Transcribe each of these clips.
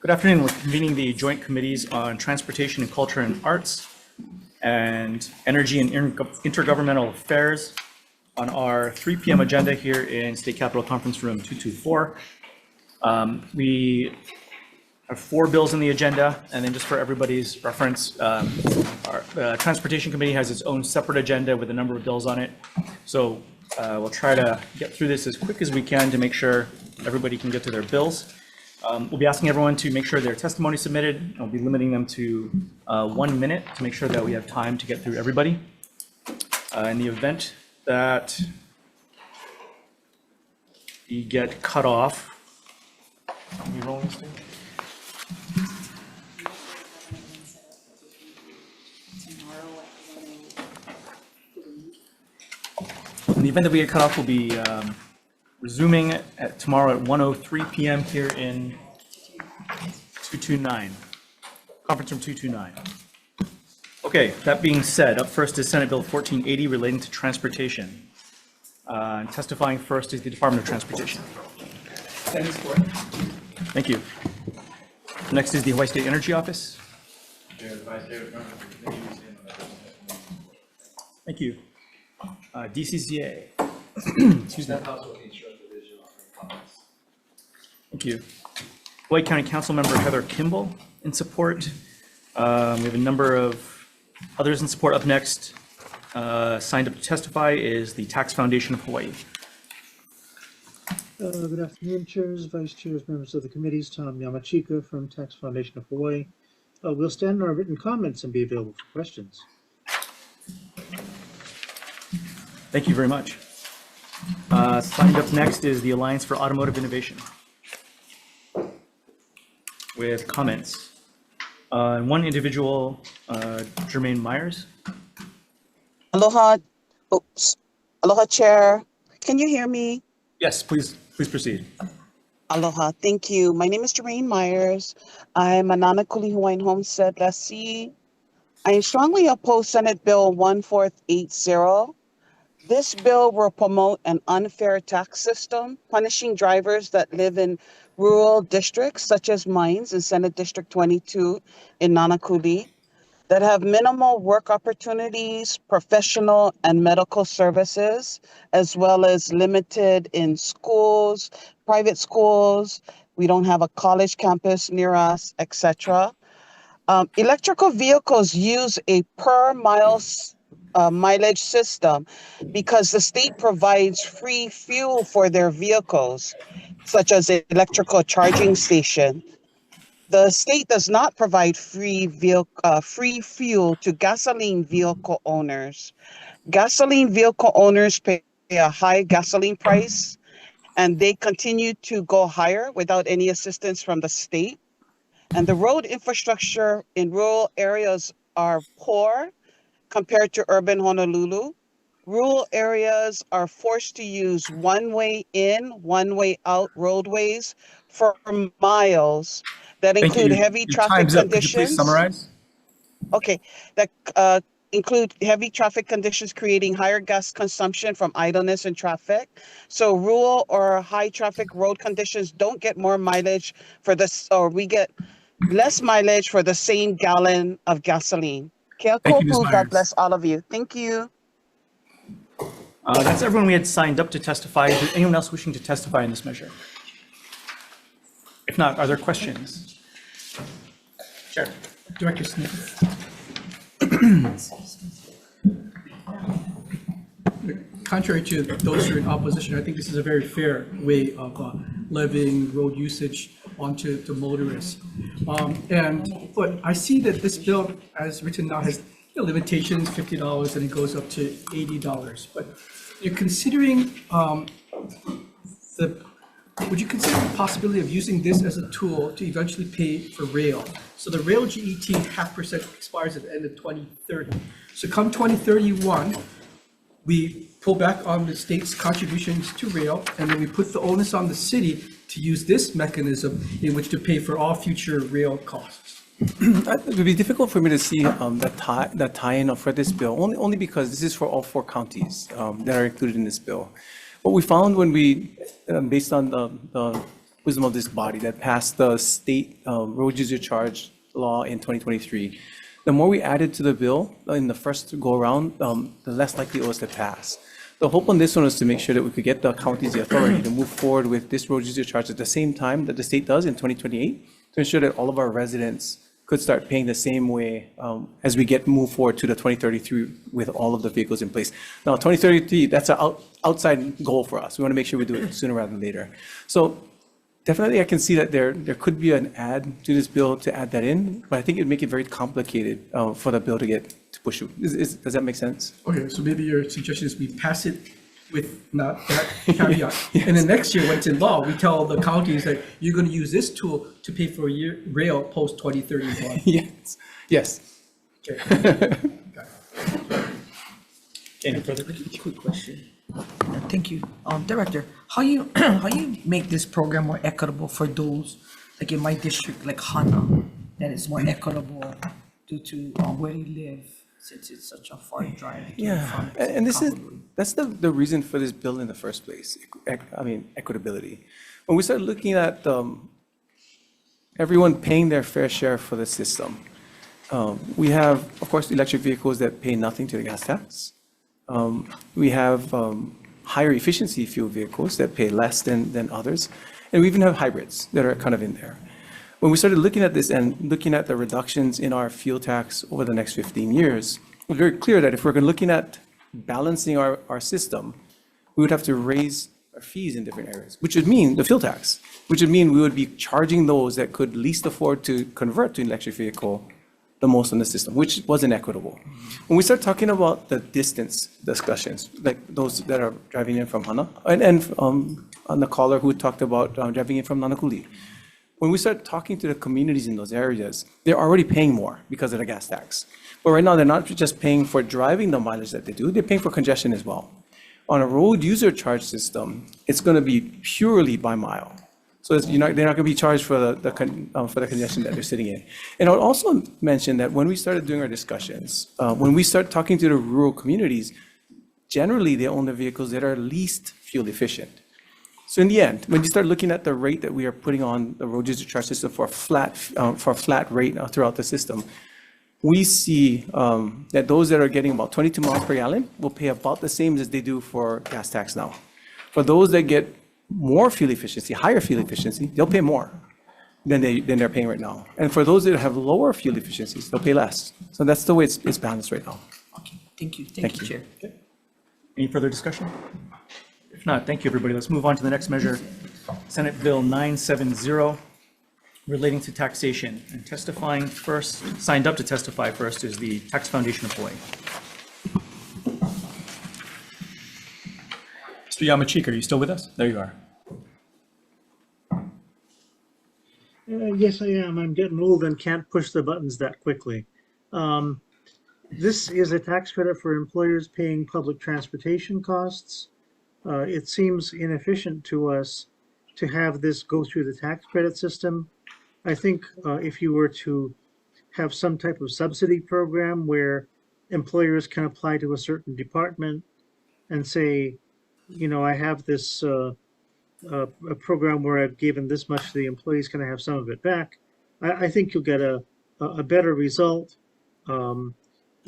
Good afternoon. We're convening the joint committees on Transportation and Culture and Arts and Energy and Intergovernmental Affairs on our 3 p.m. agenda here in State Capitol Conference Room 224. We have 4 bills in the agenda, and then just for everybody's reference, our Transportation Committee has its own separate agenda with a number of bills on it. So we'll try to get through this as quick as we can to make sure everybody can get to their bills. We'll be asking everyone to make sure their testimony is submitted. I'll be limiting them to 1 minute to make sure that we have time to get through everybody. In the event that you get cut off, can we roll this thing? In the event that we get cut off, we'll be resuming tomorrow at 1:03 p.m. here in 229, conference room 229. Okay, that being said, up first is Senate Bill 1480 relating to transportation. Testifying first is the Department of Transportation. Thank you. Next is the Hawaii State Energy Office. Thank you. DCCA. Excuse me. Thank you. Hawaii County Council Member Heather Kimball in support. We have a number of others in support. Up next, signed up to testify is the Tax Foundation of Hawaii. Good afternoon, chairs, vice chairs, members of the committees. Tom Yamachika from Tax Foundation of Hawaii. We'll stand on our written comments and be available for questions. Thank you very much. Signed up next is the Alliance for Automotive Innovation with comments. One individual, Jermaine Myers. Aloha. Oops. Aloha, Chair. Can you hear me? Yes, please proceed. Aloha. Thank you. My name is Jermaine Myers. I'm a Nanakuli Hawaiian Homestead lessee. I strongly oppose Senate Bill 1480. This bill will promote an unfair tax system, punishing drivers that live in rural districts such as mine in Senate District 22 in Nanakuli that have minimal work opportunities, professional and medical services, as well as limited in schools, private schools. We don't have a college campus near us, etc. Electrical vehicles use a per mile mileage system because the state provides free fuel for their vehicles, such as an electrical charging station. The state does not provide free fuel to gasoline vehicle owners. Gasoline vehicle owners pay a high gasoline price, and they continue to go higher without any assistance from the state. And the road infrastructure in rural areas are poor compared to urban Honolulu. Rural areas are forced to use one-way in, one-way out roadways for miles that include heavy traffic conditions. Could you please summarize? Okay, that include heavy traffic conditions creating higher gas consumption from idleness and traffic. So rural or high traffic road conditions don't get more mileage for this, or we get less mileage for the same gallon of gasoline. Thank you, Ms. Myers. God bless all of you. Thank you. That's everyone we had signed up to testify. Is there anyone else wishing to testify in this measure? If not, are there questions? Chair. Director Smith. Contrary to those who are in opposition, I think this is a very fair way of levying road usage onto the motorists. But I see that this bill, as written now, has limitations, $50, and it goes up to $80. But you're considering would you consider the possibility of using this as a tool to eventually pay for rail? So the rail GET 0.5% expires at the end of 2030. So come 2031, we pull back on the state's contributions to rail, and then we put the onus on the city to use this mechanism in which to pay for all future rail costs. It would be difficult for me to see that tie-in for this bill, only because this is for all 4 counties that are included in this bill. What we found when we, based on the wisdom of this body that passed the state road user charge law in 2023, the more we added to the bill in the first go around, the less likely it was to pass. The hope on this one is to make sure that we could get the counties the authority to move forward with this road user charge at the same time that the state does in 2028, to ensure that all of our residents could start paying the same way as we move forward to the 2033 with all of the vehicles in place. Now, 2033, that's an outside goal for us. We want to make sure we do it sooner rather than later. So definitely, I can see that there could be an add to this bill to add that in, but I think it'd make it very complicated for the bill to push through. Does that make sense? Okay, so maybe your suggestion is we pass it with not that caveat. And then next year, when it's in law, we tell the counties that you're going to use this tool to pay for your rail post 2031. Yes. Okay. Any further? Quick question. Thank you. Director, how you how you make this program more equitable for those, like in my district, like Hana, that is more equitable due to where they live, since it's such a far drive. to Yeah, from and Honolulu. that's the reason for this bill in the first place. I mean, equitability. When we start looking at everyone paying their fair share for the system, we have, of course, electric vehicles that pay nothing to the gas tax. We have higher efficiency fuel vehicles that pay less than others. And we even have hybrids that are kind of in there. When we started looking at this and looking at the reductions in our fuel tax over the next 15 years, it was very clear that if we're looking at balancing our system, we would have to raise our fees in different areas, which would mean the fuel tax, which would mean we would be charging those that could least afford to convert to an electric vehicle the most on the system, which wasn't equitable. When we start talking about the distance discussions, like those that are driving in from Hana, and on the caller who talked about driving in from Nanakuli, when we start talking to the communities in those areas, they're already paying more because of the gas tax. But right now, they're not just paying for driving the mileage that they do, they're paying for congestion as well. On a road user charge system, it's going to be purely by mile. So they're not going to be charged for the congestion that they're sitting in. And I would also mention that when we started doing our discussions, when we start talking to the rural communities, generally they own the vehicles that are least fuel efficient. So in the end, when you start looking at the rate that we are putting on the road user charge system for a flat rate throughout the system, we see that those that are getting about 22 miles per gallon will pay about the same as they do for gas tax now. For those that get more fuel efficiency, higher fuel efficiency, they'll pay more than they're paying right now. And for those that have lower fuel efficiencies, they'll pay less. So that's the way it's balanced right now. Okay, thank you, Chair. Okay. Any further discussion? If not, thank you, everybody. Let's move on to the next measure. Senate Bill 970, relating to taxation. And testifying first, signed up to testify first, is the Tax Foundation of Hawaii. Mr. Yamachika, are you still with us? There you are. Yes, I am. I'm getting old and can't push the buttons that quickly. This is a tax credit for employers paying public transportation costs. It seems inefficient to us to have this go through the tax credit system. I think if you were to have some type of subsidy program where employers can apply to a certain department and say, you know, I have this a program where I've given this much to the employees, can I have some of it back? I think you'll get a better result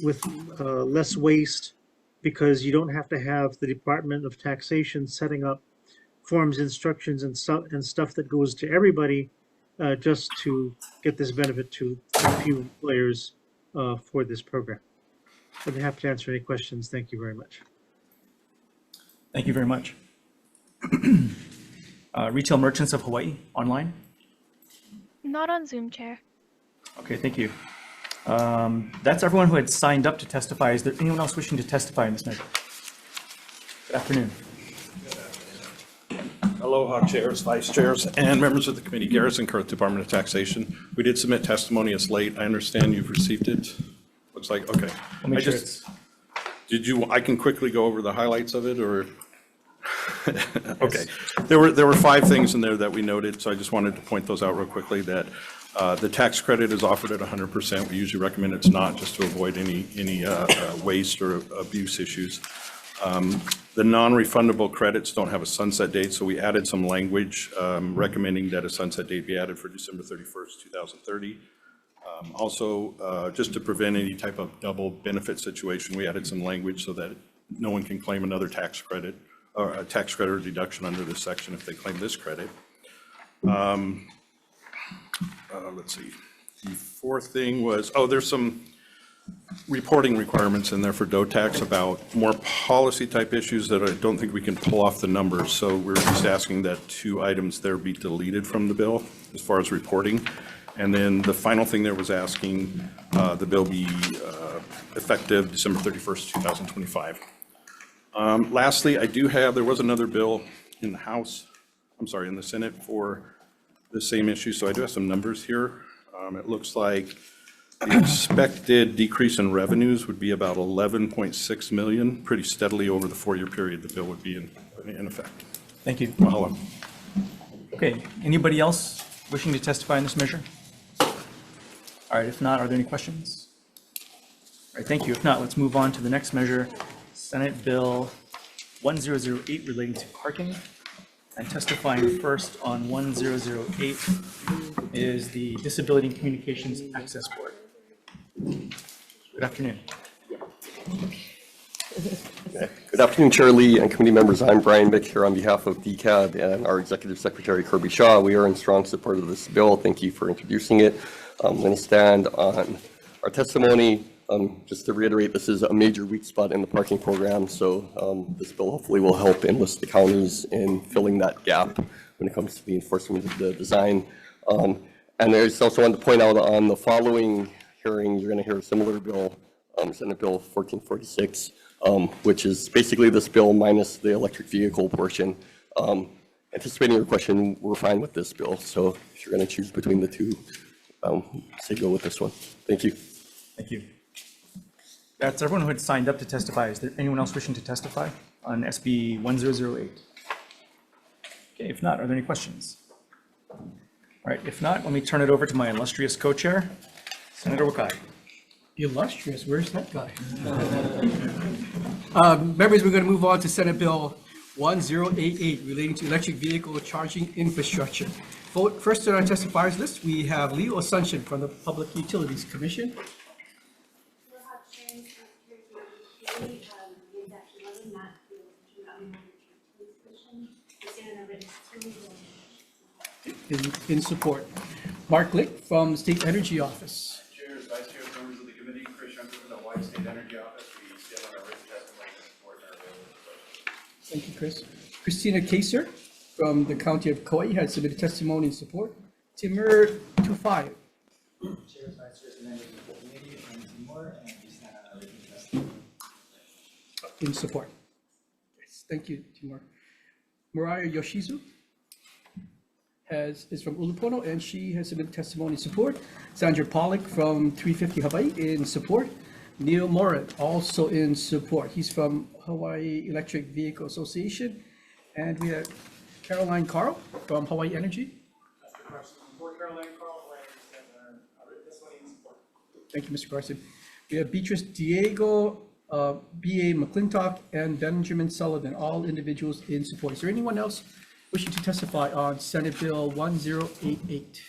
with less waste, because you don't have to have the Department of Taxation setting up forms, instructions, and stuff that goes to everybody just to get this benefit to a few employers for this program. I'd be happy to answer any questions. Thank you very much. Thank you very much. Retail Merchants of Hawaii, online? Not on Zoom, Chair. Okay, thank you. That's everyone who had signed up to testify. Is there anyone else wishing to testify in this measure? Good afternoon. Aloha, chairs, vice chairs, and members of the committee. Garrison Kurth, Department of Taxation. We did submit testimony. It's late. I understand you've received it. Looks like, okay. I'll make sure it's... I can quickly go over the highlights of it, or? Okay. There were 5 things in there that we noted, so I just wanted to point those out real quickly, that the tax credit is offered at 100%. We usually recommend it's not, just to avoid any waste or abuse issues. The non-refundable credits don't have a sunset date, so we added some language recommending that a sunset date be added for December 31st, 2030. Also, just to prevent any type of double benefit situation, we added some language so that no one can claim another tax credit or a tax credit or deduction under this section if they claim this credit. Let's see. The fourth thing was, there's some reporting requirements in there for DOTAX about more policy type issues that I don't think we can pull off the numbers. So we're just asking that 2 items there be deleted from the bill as far as reporting. And then the final thing there was asking the bill be effective December 31st, 2025. Lastly, there was another bill in the House, in the Senate for the same issue. So I do have some numbers here. It looks like the expected decrease in revenues would be about 11.6 million, pretty steadily over the 4-year period the bill would be in effect. Thank you. Mahalo. Okay, anybody else wishing to testify on this measure? All right, if not, are there any questions? All right, thank you. If not, let's move on to the next measure, Senate Bill 1008 relating to parking. And testifying first on 1008 is the Disability and Communications Access Board. Good afternoon. Good afternoon, Chair Lee and committee members. I'm Brian Mick here on behalf of DCAD and our Executive Secretary Kirby Shaw. We are in strong support of this bill. Thank you for introducing it. I'm going to stand on our testimony. Just to reiterate, this is a major weak spot in the parking program, so this bill hopefully will help enlist the counties in filling that gap when it comes to the enforcement of the design. And I just also wanted to point out on the following hearing, you're going to hear a similar bill, Senate Bill 1446, which is basically this bill minus the electric vehicle portion. Anticipating your question, we're fine with this bill, so if you're going to choose between the two, say go with this one. Thank you. Thank you. That's everyone who had signed up to testify. Is there anyone else wishing to testify on SB 1008? Okay, if not, are there any questions? All right, if not, let me turn it over to my illustrious co-chair, Senator Wakai. Illustrious, where's that guy? Members, we're going to move on to Senate Bill 1088 relating to electric vehicle charging infrastructure. First on our testifiers list, we have Leo Asuncion from the Public Utilities Commission. In support. Mark Lick from the State Energy Office. Chairs, Vice Chairs, members of the committee, Chris Young from the Hawai'i State Energy Office. We stand on our written testimony and support our available. Thank you, Chris. Christina Kaser from the County of Kauai has submitted testimony in support. Timur Tufai. Chairs, Vice Chairs, members of the committee, and Timur, and we stand on our written testimony. In support. Yes, thank you, Timur. Mariah Yoshizu is from Ulupono, and she has submitted testimony in support. Sandra Pollack from 350 Hawaii in support. Neil Morin also in support. He's from Hawaii Electric Vehicle Association. And we have Caroline Carl from Hawaii Energy. Thank you, Mr. Carson. We have Beatrice Diego, B.A. McClintock, and Benjamin Sullivan, all individuals in support. Is there anyone else wishing to testify on Senate Bill 1088?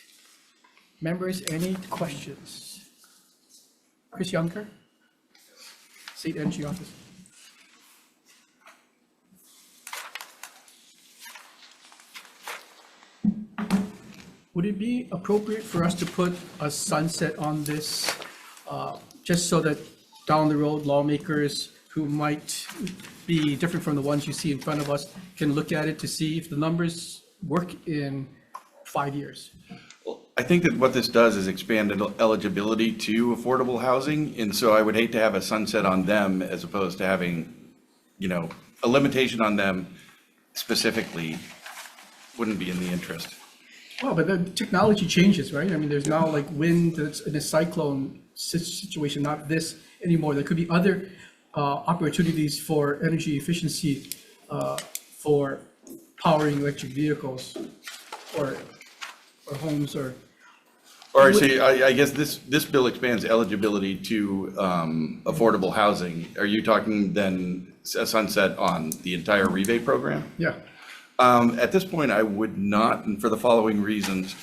Members, any questions? Chris Yunker, State Energy Office. Would it be appropriate for us to put a sunset on this, just so that down the road lawmakers who might be different from the ones you see in front of us can look at it to see if the numbers work in 5 years? Well, I think that what this does is expand eligibility to affordable housing. And so I would hate to have a sunset on them as opposed to having, a limitation on them specifically wouldn't be in the interest. Well, but the technology changes, right? I mean, there's now like wind that's in a cyclone situation, not this anymore. There could be other opportunities for energy efficiency for powering electric vehicles or homes or Or actually, I guess this bill expands eligibility to affordable housing. Are you talking then a sunset on the entire rebate program? Yeah. At this point, I would not, and for the following reasons.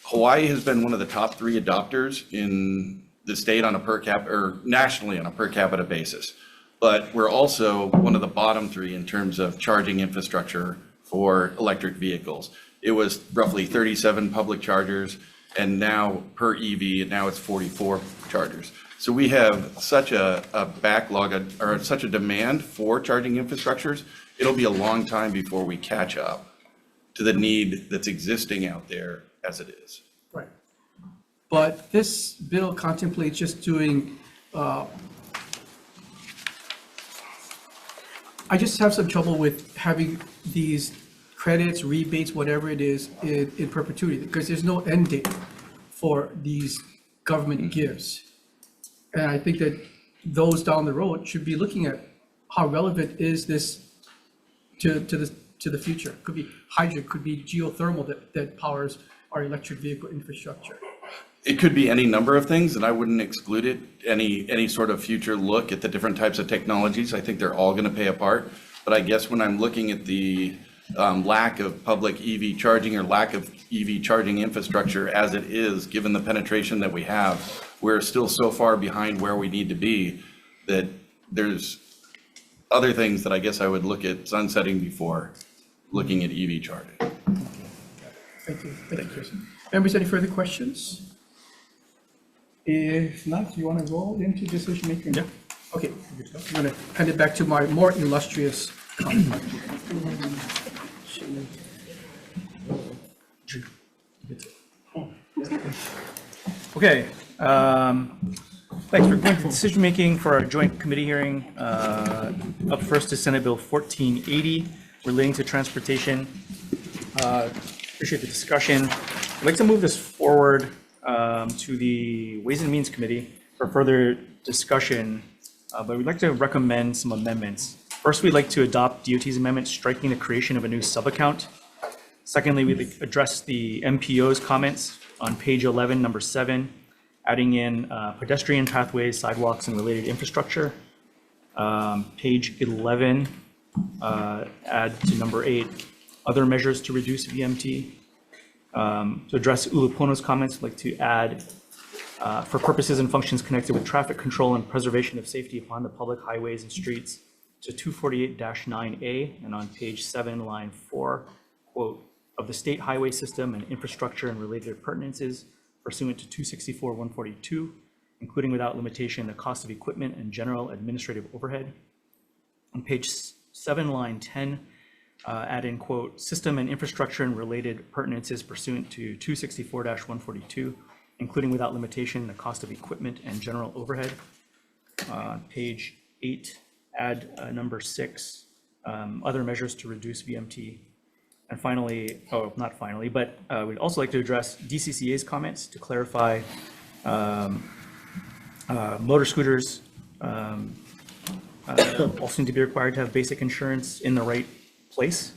Hawaii has been one of the top 3 adopters in the state on a per cap, or nationally on a per capita basis. But we're also one of the bottom 3 in terms of charging infrastructure for electric vehicles. It was roughly 37 public chargers, and now per EV, now it's 44 chargers. So we have such a backlog, or such a demand for charging infrastructures, it'll be a long time before we catch up to the need that's existing out there as it is. Right. But this bill contemplates just doing, I just have some trouble with having these credits, rebates, whatever it is, in perpetuity, because there's no end date for these government gifts. And I think that those down the road should be looking at how relevant is this to the future. Could be hydrogen, could be geothermal that powers our electric vehicle infrastructure. It could be any number of things, and I wouldn't exclude it, any sort of future look at the different types of technologies. I think they're all going to play a part. But I guess when I'm looking at the lack of public EV charging or lack of EV charging infrastructure as it is, given the penetration that we have, we're still so far behind where we need to be that there's other things that I guess I would look at sunsetting before looking at EV charging. Thank you. Thank you, Chris. Members, any further questions? If not, do you want to roll into decision making? Yeah. Okay, I'm going to hand it back to my more illustrious counterpart. Okay, thanks for going to decision making for our joint committee hearing. Up first is Senate Bill 1480 relating to transportation. Appreciate the discussion. I'd like to move this forward to the Ways and Means Committee for further discussion, but we'd like to recommend some amendments. First, we'd like to adopt DOT's amendment striking the creation of a new sub-account. Secondly, we'd address the MPO's comments on page 11, number 7, adding in pedestrian pathways, sidewalks, and related infrastructure. Page 11, add to number 8, other measures to reduce VMT. To address Ulupono's comments, I'd like to add, for purposes and functions connected with traffic control and preservation of safety upon the public highways and streets, to 248-9A, and on page 7, line 4, quote, of the state highway system and infrastructure and related appurtenances pursuant to 264-142, including without limitation the cost of equipment and general administrative overhead. On page 7, line 10, add in, quote, system and infrastructure and related appurtenances pursuant to 264-142, including without limitation the cost of equipment and general overhead. Page 8, add number 6, other measures to reduce VMT. And finally, not finally, but we'd also like to address DCCA's comments to clarify motor scooters also need to be required to have basic insurance in the right place.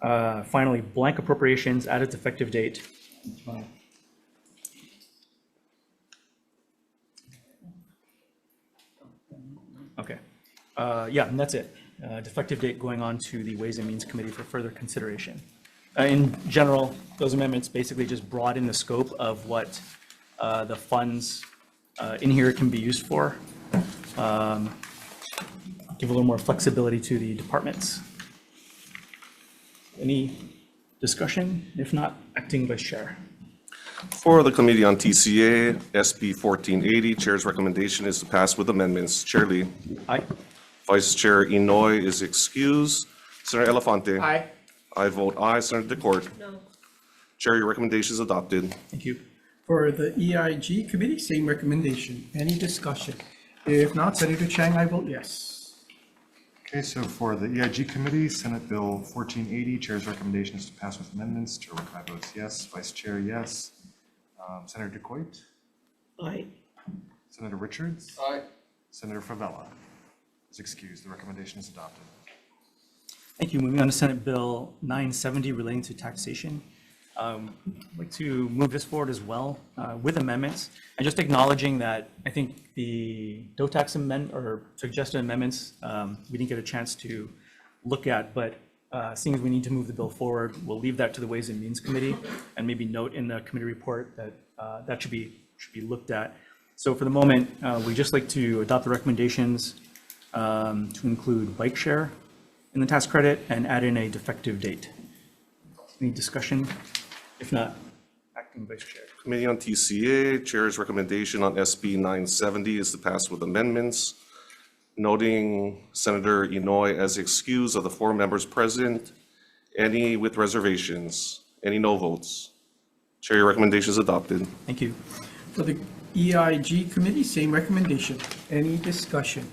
Finally, blank appropriations at its effective date. Okay, yeah, and that's it. Defective date going on to the Ways and Means Committee for further consideration. In general, those amendments basically just broaden the scope of what the funds in here can be used for. Give a little more flexibility to the departments. Any discussion? If not, acting vice chair. For the Committee on TCA, SB 1480, Chair's recommendation is to pass with amendments. Chair Lee. Aye. Vice Chair Inoy is excused. Senator Elefante. Aye. I vote aye. Senator DeCourt. No. Chair, your recommendation is adopted. Thank you. For the EIG committee, same recommendation. Any discussion? If not, Senator Chang, I vote yes. Okay, so for the EIG committee, Senate Bill 1480, Chair's recommendation is to pass with amendments. Chair Wakai votes yes. Vice Chair, yes. Senator DeCourt. Aye. Senator Richards. Aye. Senator Favela is excused. The recommendation is adopted. Thank you. Moving on to Senate Bill 970 relating to taxation. I'd like to move this forward as well with amendments, and just acknowledging that I think the DOTAX amendment or suggested amendments we didn't get a chance to look at, but seeing as we need to move the bill forward, we'll leave that to the Ways and Means Committee and maybe note in the committee report that that should be looked at. So for the moment, we'd just like to adopt the recommendations to include bike share in the tax credit and add in a defective date. Any discussion? If not, acting vice chair. Committee on TCA, Chair's recommendation on SB 970 is to pass with amendments, noting Senator Inouye as excused of the 4 members present, any with reservations, any no votes. Chair, your recommendation is adopted. Thank you. For the EIG committee, same recommendation. Any discussion?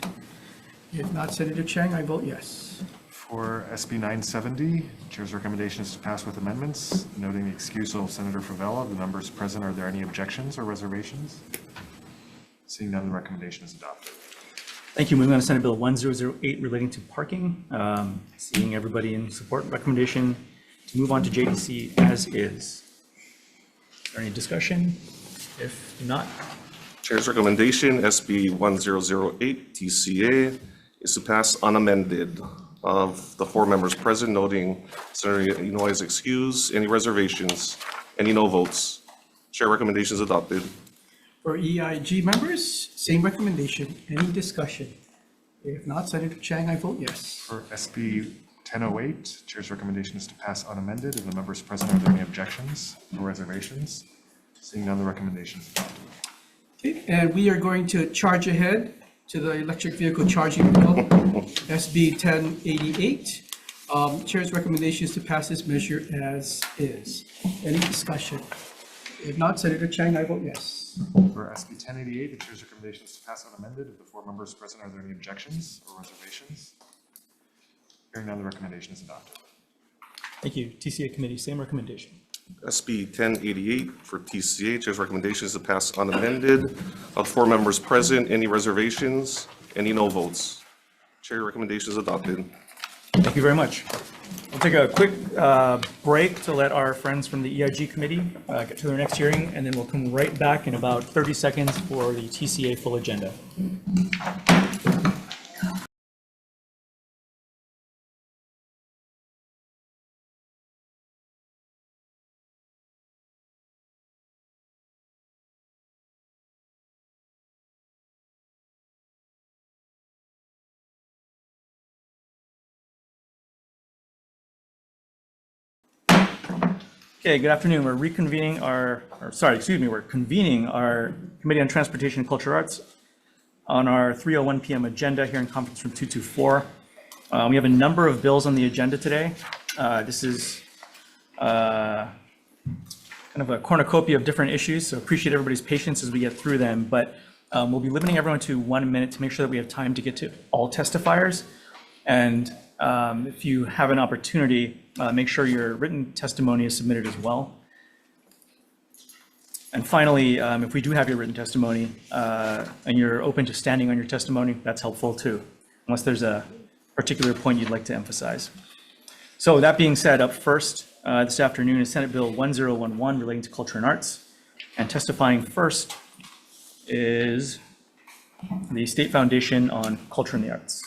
If not, Senator Chang, I vote yes. For SB 970, Chair's recommendation is to pass with amendments, noting the excusal of Senator Favela. The members present, are there any objections or reservations? Seeing none, the recommendation is adopted. Thank you. Moving on to Senate Bill 1008 relating to parking. Seeing everybody in support, recommendation to move on to JDC as is. Is there any discussion? If not, Chair's recommendation, SB 1008 TCA, is to pass unamended. Of the 4 members present, noting Senator Inouye's excuse, any reservations, any no votes. Chair recommendation is adopted. For EIG members, same recommendation. Any discussion? If not, Senator Chang, I vote yes. For SB 1008, Chair's recommendation is to pass unamended. If the members present, are there any objections or reservations? Seeing none, the recommendation is adopted. Okay, and we are going to charge ahead to the electric vehicle charging bill, SB 1088. Chair's recommendation is to pass this measure as is. Any discussion? If not, Senator Chang, I vote yes. For SB 1088, the Chair's recommendation is to pass unamended. If the 4 members present, are there any objections or reservations? Hearing none, the recommendation is adopted. thank you. TCA committee, same recommendation. SB 1088 for TCA, Chair's recommendation is to pass unamended. Of 4 members present, any reservations, any no votes. Chair, recommendation is adopted. Thank you very much. We'll take a quick break to let our friends from the EIG committee get to their next hearing, and then we'll come right back in about 30 seconds for the TCA full agenda. Okay, good afternoon. We're convening our Committee on Transportation and Cultural Arts on our 3:01 p.m. agenda here in conference room 224. We have a number of bills on the agenda today. This is kind of a cornucopia of different issues, so appreciate everybody's patience as we get through them, but we'll be limiting everyone to 1 minute to make sure that we have time to get to all testifiers. And if you have an opportunity, make sure your written testimony is submitted as well. And finally, if we do have your written testimony and you're open to standing on your testimony, that's helpful too, unless there's a particular point you'd like to emphasize. So that being said, up first this afternoon is Senate Bill 1011 relating to culture and arts. And testifying first is the State Foundation on Culture and the Arts.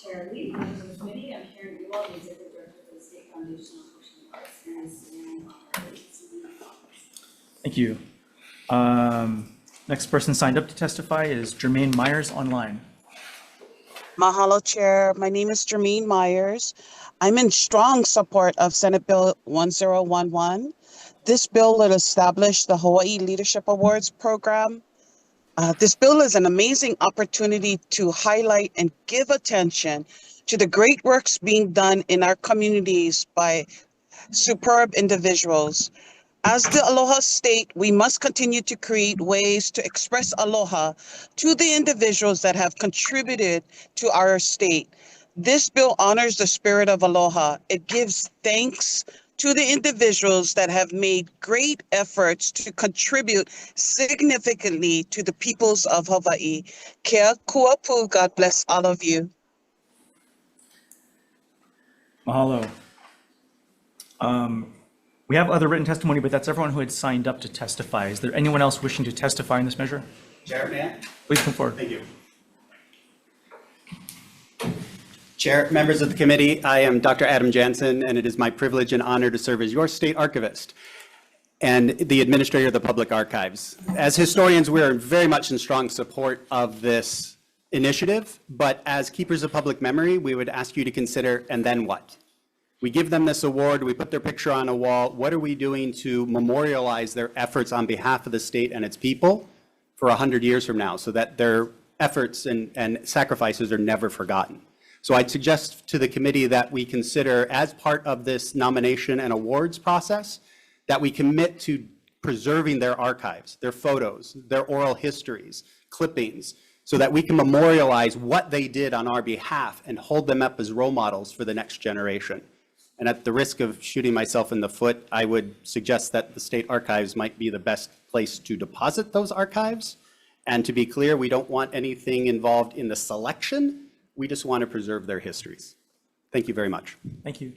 Chair Lee, members of the committee, I'm Karen Ewald, the Executive Director for the State Foundation on Culture and Arts, and I stand on our agency. Thank you. Next person signed up to testify is Jermaine Myers online. Mahalo, Chair. My name is Jermaine Myers. I'm in strong support of Senate Bill 1011. This bill will establish the Hawai'i Leadership Awards program. This bill is an amazing opportunity to highlight and give attention to the great works being done in our communities by superb individuals. As the Aloha State, we must continue to create ways to express aloha to the individuals that have contributed to our state. This bill honors the spirit of aloha. It gives thanks to the individuals that have made great efforts to contribute significantly to the peoples of Hawaii. Kia kuapu, God bless all of you. Mahalo. We have other written testimony, but that's everyone who had signed up to testify. Is there anyone else wishing to testify in this measure? Chair, may I? Please come forward. Thank you. Chair, members of the committee, I am Dr. Adam Jansen, and it is my privilege and honor to serve as your state archivist and the administrator of the public archives. As historians, we are very much in strong support of this initiative, but as keepers of public memory, we would ask you to consider, and then what? We give them this award, we put their picture on a wall. What are we doing to memorialize their efforts on behalf of the state and its people for 100 years from now, so that their efforts and sacrifices are never forgotten? So I'd suggest to the committee that we consider, as part of this nomination and awards process, that we commit to preserving their archives, their photos, their oral histories, clippings, so that we can memorialize what they did on our behalf and hold them up as role models for the next generation. And at the risk of shooting myself in the foot, I would suggest that the state archives might be the best place to deposit those archives. And to be clear, we don't want anything involved in the selection. We just want to preserve their histories. Thank you very much. Thank you.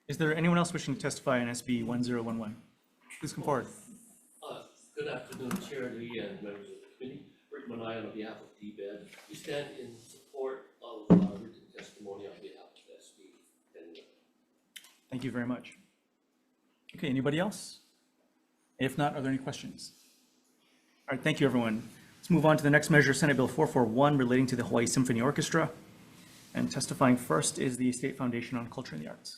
Is there anyone else wishing to testify on SB 1011? Please come forward. Good afternoon, Chair Lee and members of the committee. Rick Manai on behalf of DBED. We stand in support of written testimony on behalf of SB 1011. Thank you very much. Okay, anybody else? If not, are there any questions? All right, thank you, everyone. Let's move on to the next measure, Senate Bill 441, relating to the Hawaii Symphony Orchestra. And testifying first is the State Foundation on Culture and the Arts.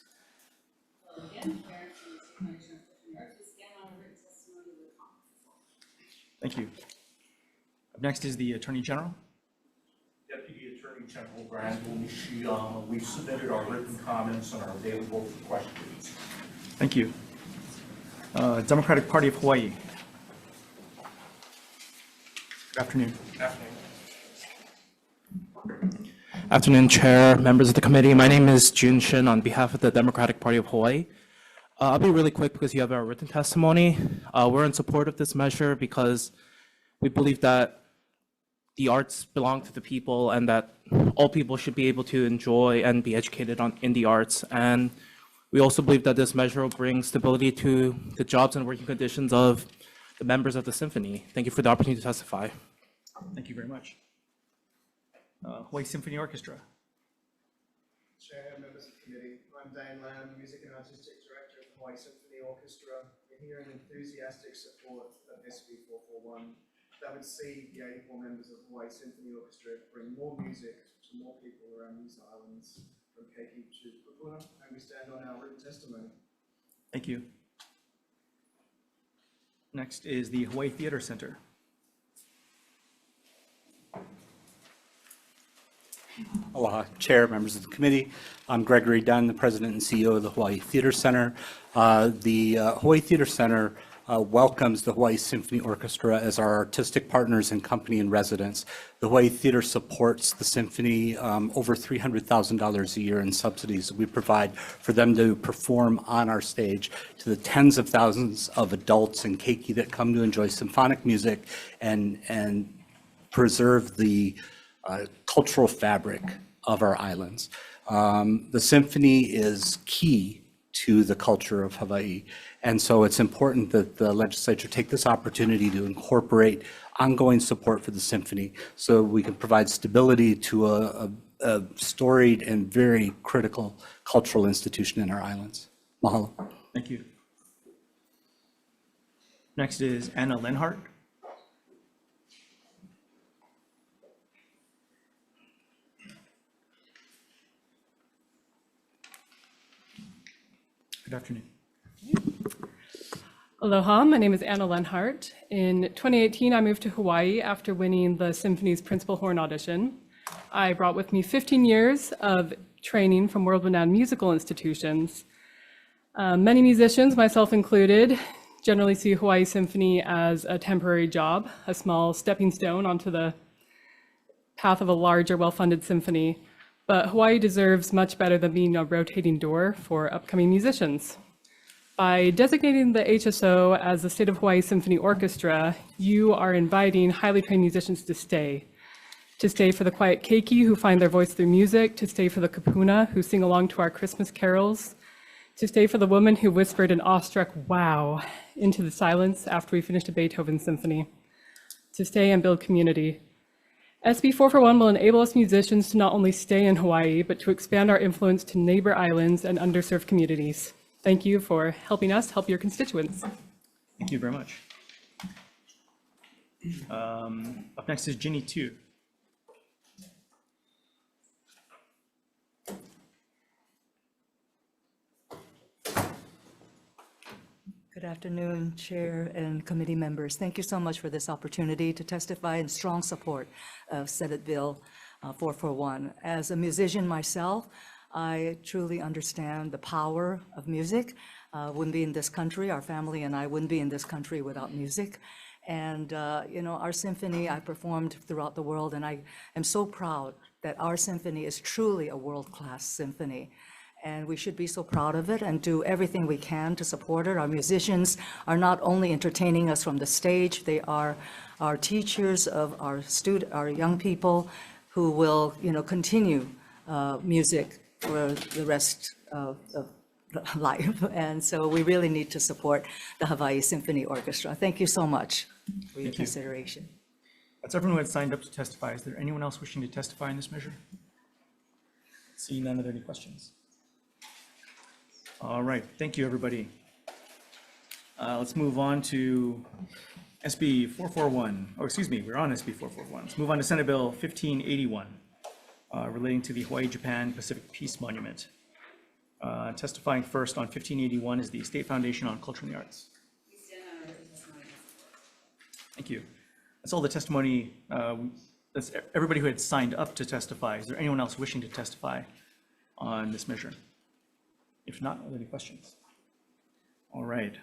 Hello again, Karen from the State Foundation on Culture and the Arts. We stand on a written testimony with comments. Thank you. Up next is the Attorney General. Deputy Attorney General Brandon Nishiyama. We've submitted our written comments and are available for questions. Thank you. Democratic Party of Hawaii. Good afternoon. Afternoon, Chair, members of the committee. My name is Jun Shin on behalf of the Democratic Party of Hawaii. I'll be really quick because you have our written testimony. We're in support of this measure because we believe that the arts belong to the people and that all people should be able to enjoy and be educated in the arts. And we also believe that this measure will bring stability to the jobs and working conditions of the members of the symphony. Thank you for the opportunity to testify. Thank you very much. Hawaii Symphony Orchestra. Chair, members of the committee, I'm Dane Lamb, Music and Artistic Director of the Hawaii Symphony Orchestra. We're here in enthusiastic support of SB 441 that would see the 84 members of the Hawaii Symphony Orchestra bring more music to more people around these islands, from Keiki to Kupuna, and we stand on our written testimony. Thank you. Next is the Hawaii Theater Center. Aloha, Chair, members of the committee. I'm Gregory Dunn, the President and CEO of the Hawaii Theater Center. The Hawaii Theater Center welcomes the Hawaii Symphony Orchestra as our artistic partners and company in residence. The Hawaii Theater supports the symphony over $300,000 a year in subsidies that we provide for them to perform on our stage to the tens of thousands of adults in Keiki that come to enjoy symphonic music and preserve the cultural fabric of our islands. The symphony is key to the culture of Hawaii. And so it's important that the legislature take this opportunity to incorporate ongoing support for the symphony so we can provide stability to a storied and very critical cultural institution in our islands. Mahalo. Thank you. Next is Anna Lenhart. Good afternoon. Aloha, my name is Anna Lenhart. In 2018, I moved to Hawaii after winning the symphony's principal horn audition. I brought with me 15 years of training from world-renowned musical institutions. Many musicians, myself included, generally see Hawaii Symphony as a temporary job, a small stepping stone onto the path of a larger, well-funded symphony. But Hawaii deserves much better than being a rotating door for upcoming musicians. By designating the HSO as the State of Hawaii Symphony Orchestra, you are inviting highly trained musicians to stay for the quiet keiki who find their voice through music, to stay for the kupuna who sing along to our Christmas carols, To stay for the woman who whispered an awestruck "wow" into the silence after we finished a Beethoven symphony. To stay and build community. SB 441 will enable us musicians to not only stay in Hawaii, but to expand our influence to neighbor islands and underserved communities. Thank you for helping us help your constituents. Thank you very much. Up next is Ginny 2. Good afternoon, Chair and committee members. Thank you so much for this opportunity to testify in strong support of Senate Bill 441. As a musician myself, I truly understand the power of music. Wouldn't be in this country, our family and I wouldn't be in this country without music. And, you know, our symphony, I performed throughout the world, and I am so proud that our symphony is truly a world-class symphony. And we should be so proud of it and do everything we can to support it. Our musicians are not only entertaining us from the stage, they are our teachers of our young people who will, you know, continue music for the rest of life. And so we really need to support the Hawaii Symphony Orchestra. Thank you so much for your consideration. That's everyone who had signed up to testify. Is there anyone else wishing to testify in this measure? Seeing none, are there any questions? All right, thank you, everybody. Let's move on to SB 441. Oh, excuse me, we're on SB 441. Let's move on to Senate Bill 1581, relating to the Hawaii-Japan Pacific Peace Monument. Testifying first on 1581 is the State Foundation on Culture and the Arts. Thank you. That's all the testimony. That's everybody who had signed up to testify. Is there anyone else wishing to testify on this measure? If not, are there any questions? All right,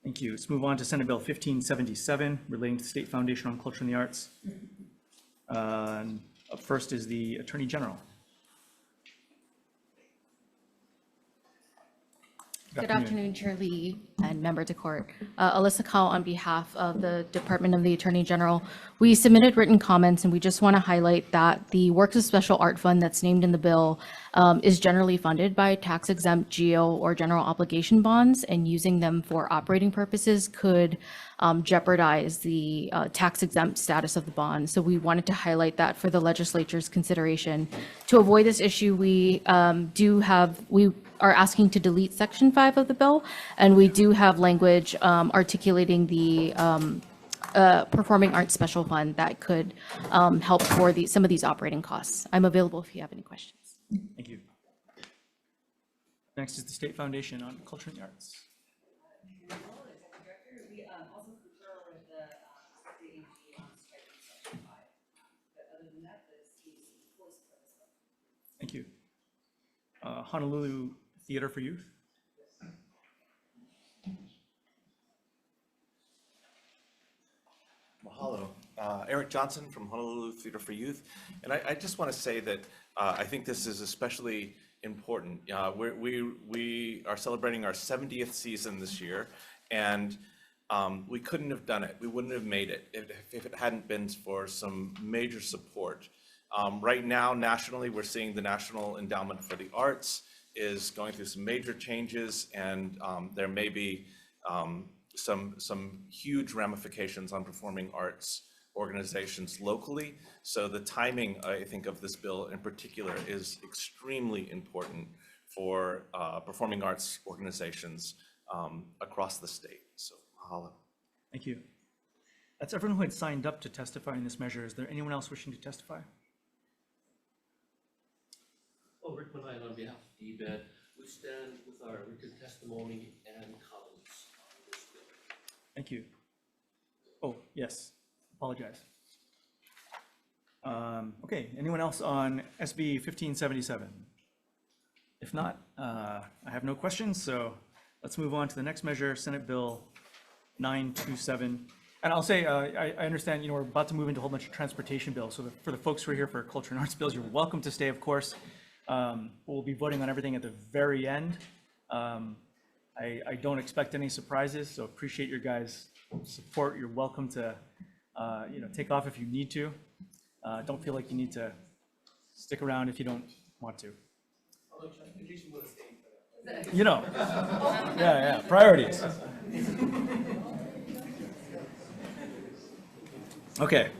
thank you. Let's move on to Senate Bill 1577, relating to the State Foundation on Culture and the Arts. Up first is the Attorney General. Good afternoon, Chair Lee and members of court. Alyssa Kao on behalf of the Department of the Attorney General. We submitted written comments, and we just want to highlight that the Works of Special Art Fund that's named in the bill is generally funded by tax-exempt GO or general obligation bonds, and using them for operating purposes could jeopardize the tax-exempt status of the bond. So we wanted to highlight that for the legislature's consideration. To avoid this issue, we are asking to delete Section 5 of the bill, and we do have language articulating the Performing Arts Special Fund that could help for some of these operating costs. I'm available if you have any questions. Thank you. Next is the State Foundation on Culture and the Arts. We also concur with the TCA-EIG on striking Section 5. But other than that, the scheme is fully supported. Thank you. Honolulu Theater for Youth. Mahalo. Eric Johnson from Honolulu Theater for Youth. And I just want to say that I think this is especially important. We are celebrating our 70th season this year, and we couldn't have done it. We wouldn't have made it if it hadn't been for some major support. Right now, nationally, we're seeing the National Endowment for the Arts is going through some major changes, and there may be some huge ramifications on performing arts organizations locally. So the timing, I think, of this bill in particular is extremely important for performing arts organizations across the state. So mahalo. Thank you. That's everyone who had signed up to testify in this measure. Is there anyone else wishing to testify? Oh, Rick Manine on behalf of DBED, we stand with our written testimony and comments on this bill. Thank you. Oh, yes, apologize. Okay, anyone else on SB 1577? If not, I have no questions, so let's move on to the next measure, Senate Bill 927. And I'll say, I understand, we're about to move into a whole bunch of transportation bills. So for the folks who are here for culture and arts bills, you're welcome to stay, of course. We'll be voting on everything at the very end. I don't expect any surprises, so appreciate your guys' support. You're welcome to, take off if you need to. Don't feel like you need to stick around if you don't want to. You know, yeah, priorities. Okay.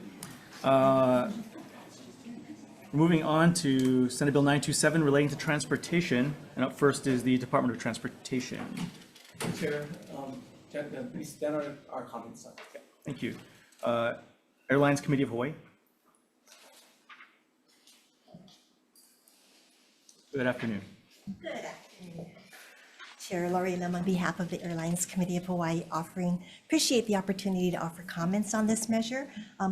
Moving on to Senate Bill 927 relating to transportation, and up first is the Department of Transportation. Chair, gentlemen, please stand on our comments. Thank you. Airlines Committee of Hawaii. Good afternoon. Good afternoon. Chair Lori Lim, on behalf of the Airlines Committee of Hawaii, appreciate the opportunity to offer comments on this measure.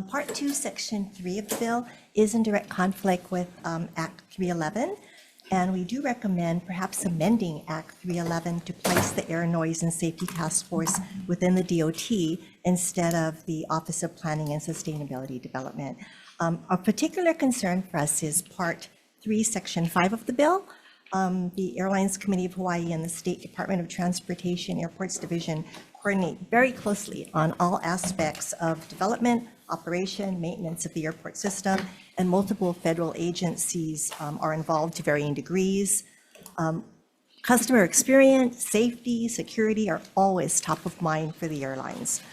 Part 2, Section 3 of the bill is in direct conflict with Act 311, and we do recommend perhaps amending Act 311 to place the Air Noise and Safety Task Force within the DOT instead of the Office of Planning and Sustainability Development. A particular concern for us is Part 3, Section 5 of the bill. The Airlines Committee of Hawaii and the State Department of Transportation Airports Division coordinate very closely on all aspects of development, operation, maintenance of the airport system, and multiple federal agencies are involved to varying degrees. Customer experience, safety, security are always top of mind for the airlines.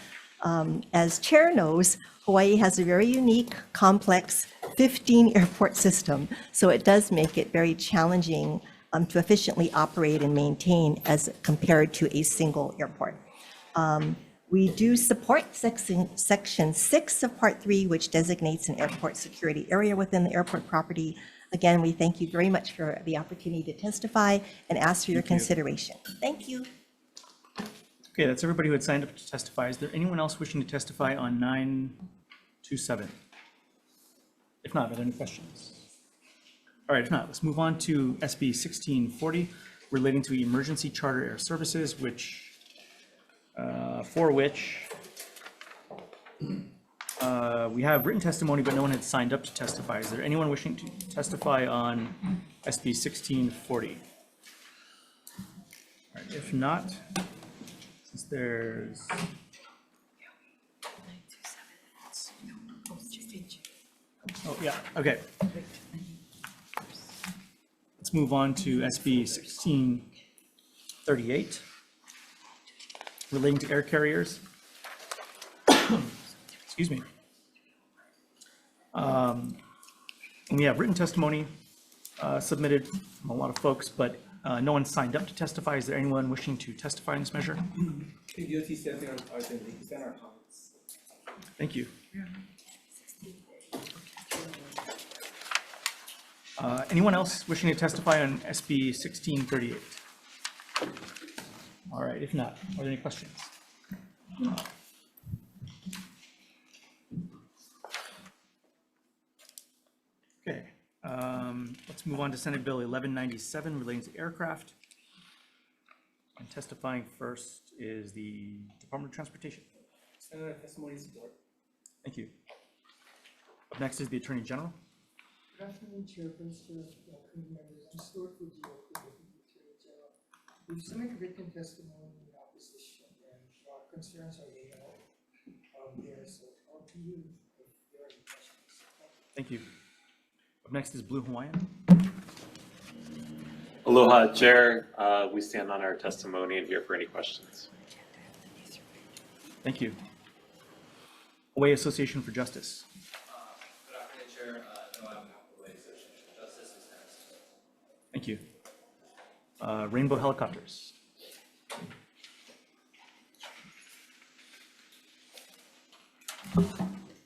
As Chair knows, Hawaii has a very unique, complex 15 airport system, so it does make it very challenging to efficiently operate and maintain as compared to a single airport. We do support Section 6 of Part 3, which designates an airport security area within the airport property. Again, we thank you very much for the opportunity to testify and ask for your consideration. Thank you. Okay, that's everybody who had signed up to testify. Is there anyone else wishing to testify on 927? If not, are there any questions? All right, if not, let's move on to SB 1640 relating to emergency charter air services, for which we have written testimony, but no one had signed up to testify. Is there anyone wishing to testify on SB 1640? All right, if not, since there's oh, yeah, okay. Let's move on to SB 1638, relating to air carriers. Excuse me. And we have written testimony submitted from a lot of folks, but no one signed up to testify. Is there anyone wishing to testify in this measure? The DOT stands on our comments. Thank you. Anyone else wishing to testify on SB 1638? All right, if not, are there any questions? Okay, let's move on to Senate Bill 1197 relating to aircraft. And testifying first is the Department of Transportation. Senator, testimony support. Thank you. Up next is the Attorney General. Good afternoon, Chairperson, committee members. I'm Stuart Fujio, Attorney General. We've submitted written testimony in opposition, and our concerns are laid out there. So I'll to you if there are any questions. Thank you. Up next is Blue Hawaiian. Aloha, Chair. We stand on our testimony and here for any questions. Thank you. Hawaii Association for Justice. Good afternoon, Chair. No, I'm not the Hawaii Association for Justice. Is next. Thank you. Rainbow Helicopters.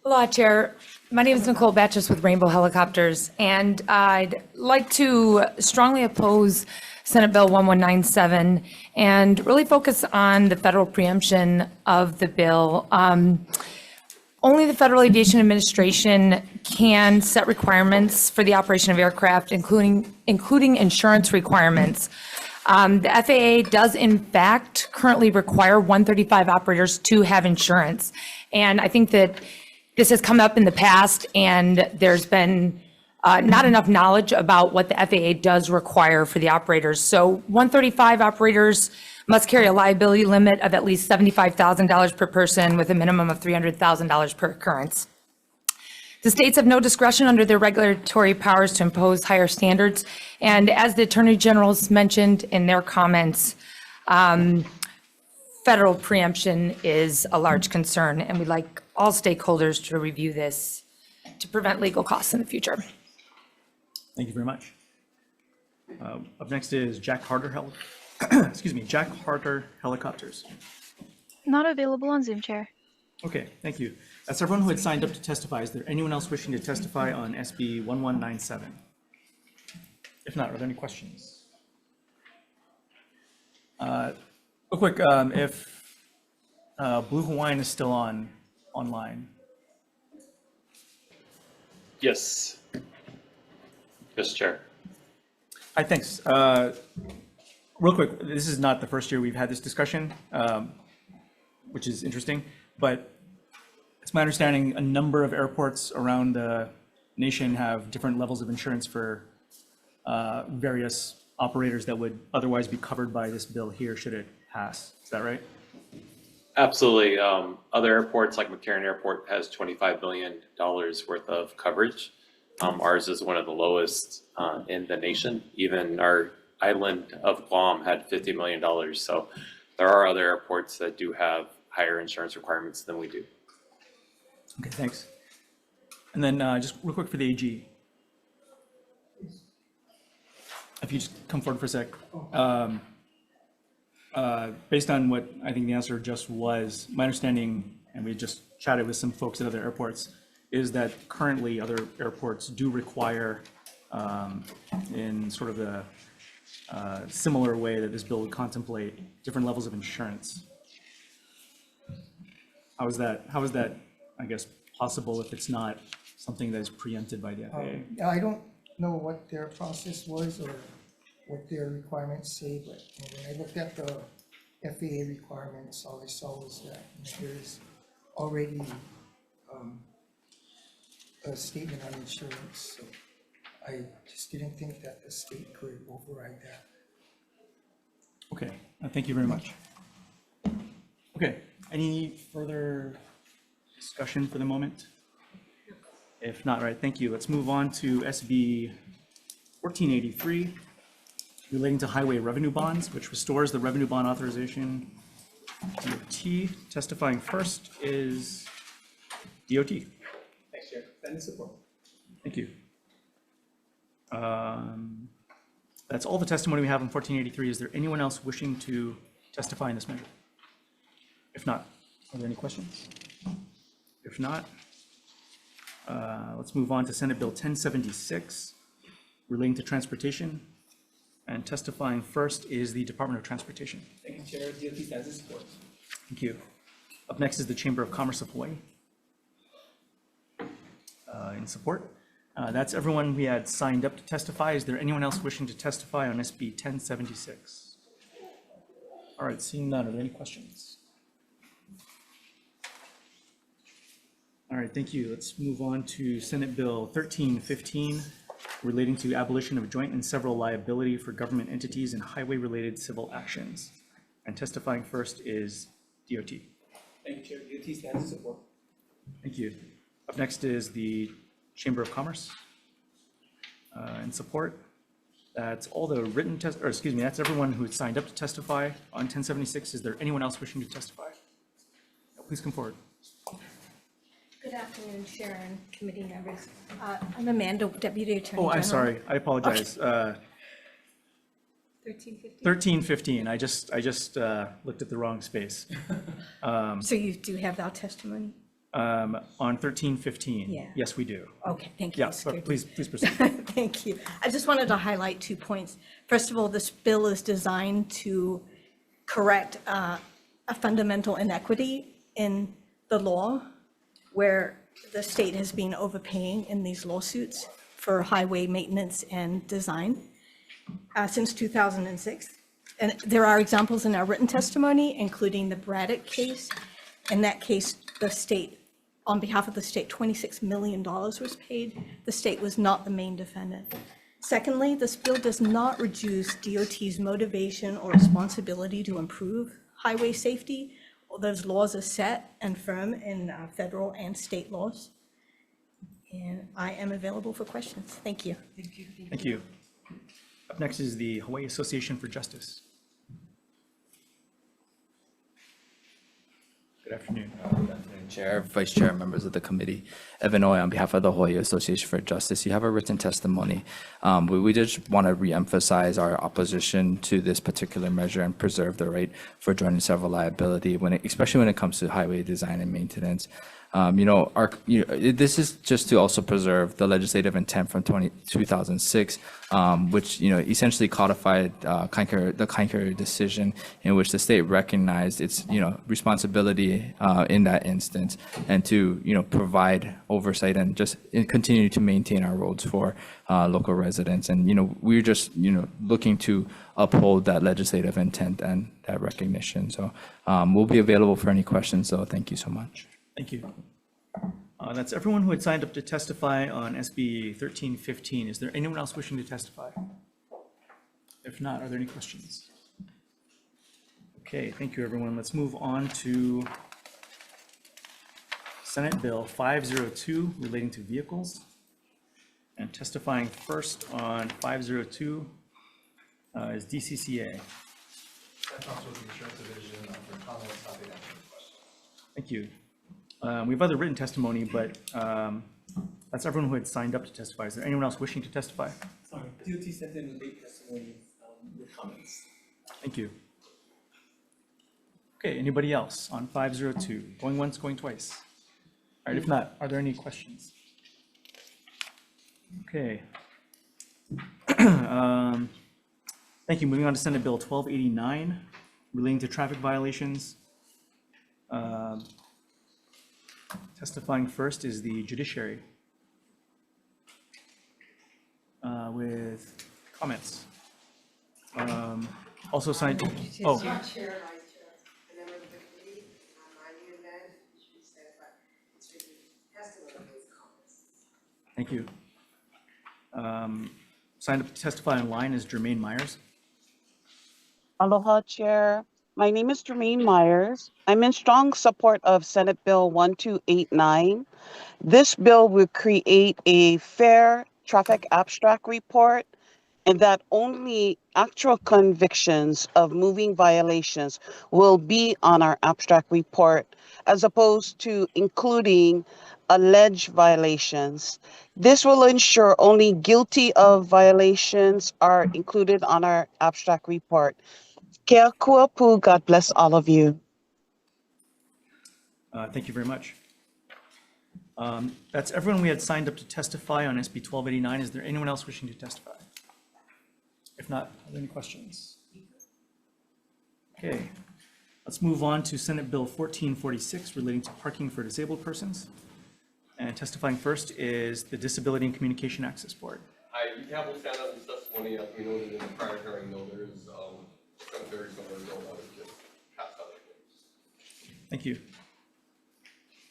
Aloha, Chair. My name is Nicole Batchus with Rainbow Helicopters, and I'd like to strongly oppose Senate Bill 1197 and really focus on the federal preemption of the bill. Only the Federal Aviation Administration can set requirements for the operation of aircraft, including insurance requirements. The FAA does in fact currently require 135 operators to have insurance. And I think that this has come up in the past, and there's been not enough knowledge about what the FAA does require for the operators. So 135 operators must carry a liability limit of at least $75,000 per person with a minimum of $300,000 per occurrence. The states have no discretion under their regulatory powers to impose higher standards. And as the Attorney General's mentioned in their comments, federal preemption is a large concern, and we'd like all stakeholders to review this to prevent legal costs in the future. Thank you very much. Up next is Jack Harder, Jack Harder Helicopters. Not available on Zoom, Chair. Okay, thank you. That's everyone who had signed up to testify. Is there anyone else wishing to testify on SB 1197? If not, are there any questions? Real quick, if Blue Hawaiian is still online. Yes. Yes, Chair. Hi, thanks. Real quick, this is not the first year we've had this discussion, which is interesting, but it's my understanding a number of airports around the nation have different levels of insurance for various operators that would otherwise be covered by this bill here should it pass. Is that right? Absolutely. Other airports like McCarran Airport has $25 billion worth of coverage. Ours is one of the lowest in the nation. Even our island of Guam had $50 million. So there are other airports that do have higher insurance requirements than we do. Okay, thanks. And then just real quick for the AG. If you just come forward for a sec. Based on what I think the answer just was, my understanding, and we just chatted with some folks at other airports, is that currently other airports do require, in sort of the similar way that this bill would contemplate, different levels of insurance. How is that, I guess, possible if it's not something that is preempted by the FAA? I don't know what their process was or what their requirements say, but when I looked at the FAA requirements, all I saw was that there's already a statement on insurance, so I just didn't think that the state could override that. Okay, thank you very much. Okay, any further discussion for the moment? If not, right, thank you. Let's move on to SB 1483, relating to highway revenue bonds, which restores the revenue bond authorization. DOT. Testifying first is DOT. Thanks, Chair. Stand in support. Thank you. That's all the testimony we have on 1483. Is there anyone else wishing to testify in this measure? If not, are there any questions? If not, let's move on to Senate Bill 1076, relating to transportation. And testifying first is the Department of Transportation. Thank you, Chair. DOT stands in support. Thank you. Up next is the Chamber of Commerce of Hawaii. In support. That's everyone we had signed up to testify. Is there anyone else wishing to testify on SB 1076? All right, seeing none, are there any questions? All right, thank you. Let's move on to Senate Bill 1315, relating to abolition of joint and several liability for government entities and highway-related civil actions. And testifying first is DOT. Thank you, Chair. DOT stands in support. Thank you. Up next is the Chamber of Commerce. In support. That's all the written that's everyone who signed up to testify on 1076. Is there anyone else wishing to testify? Please come forward. Good afternoon, Chair and committee members. I'm Amanda, Deputy Attorney General. Oh, I'm sorry. I apologize. 1315. I just looked at the wrong space. So you do have that testimony? On 1315. Yeah. Yes, we do. Okay, thank you. Yeah, but please proceed. Thank you. I just wanted to highlight 2 points. First of all, this bill is designed to correct a fundamental inequity in the law where the state has been overpaying in these lawsuits for highway maintenance and design since 2006. And there are examples in our written testimony, including the Braddock case. In that case, the state, on behalf of the state, $26 million was paid. The state was not the main defendant. Secondly, this bill does not reduce DOT's motivation or responsibility to improve highway safety. Those laws are set and firm in federal and state laws. And I am available for questions. Thank you. Thank you. Up next is the Hawaii Association for Justice. Good afternoon. Good afternoon, Chair, Vice Chair, members of the committee. Evan Oy on behalf of the Hawaii Association for Justice. You have a written testimony. We just want to reemphasize our opposition to this particular measure and preserve the right for joint and several liability, especially when it comes to highway design and maintenance. This is just to also preserve the legislative intent from 2006, which essentially codified the Kainker decision, in which the state recognized its responsibility in that instance, and to provide oversight and just continue to maintain our roads for local residents. And we're just looking to uphold that legislative intent and that recognition. So we'll be available for any questions. So thank you so much. Thank you. That's everyone who had signed up to testify on SB 1315. Is there anyone else wishing to testify? If not, are there any questions? Okay, thank you, everyone. Let's move on to Senate Bill 502 relating to vehicles. And testifying first on 502 is DCCA. Thank you. We have other written testimony, but that's everyone who had signed up to testify. Is there anyone else wishing to testify? Sorry, DOT sent in late testimony with comments. Thank you. Okay, anybody else on 502? Going once, going twice. All right, if not, are there any questions? Okay. Thank you. Moving on to Senate Bill 1289 relating to traffic violations. Testifying first is the judiciary with comments. Also signed. Oh. Chair, Vice Chair, and members of the committee, I'm the event, should stand by, it's written testimony with comments. Thank you. Signed up to testify online is Jermaine Myers. Aloha, Chair. My name is Jermaine Myers. I'm in strong support of Senate Bill 1289. This bill will create a fair traffic abstract report, and that only actual convictions of moving violations will be on our abstract report, as opposed to including alleged violations. This will ensure only guilty of violations are included on our abstract report. Kia kuapu, God bless all of you. Thank you very much. That's everyone we had signed up to testify on SB 1289. Is there anyone else wishing to testify? If not, are there any questions? Okay, let's move on to Senate Bill 1446 relating to parking for disabled persons. And testifying first is the Disability and Communication Access Board. Hi, Cal will stand up in testimony as we noted in the prior hearing. No, there is something very similar to no just past other things. Thank you.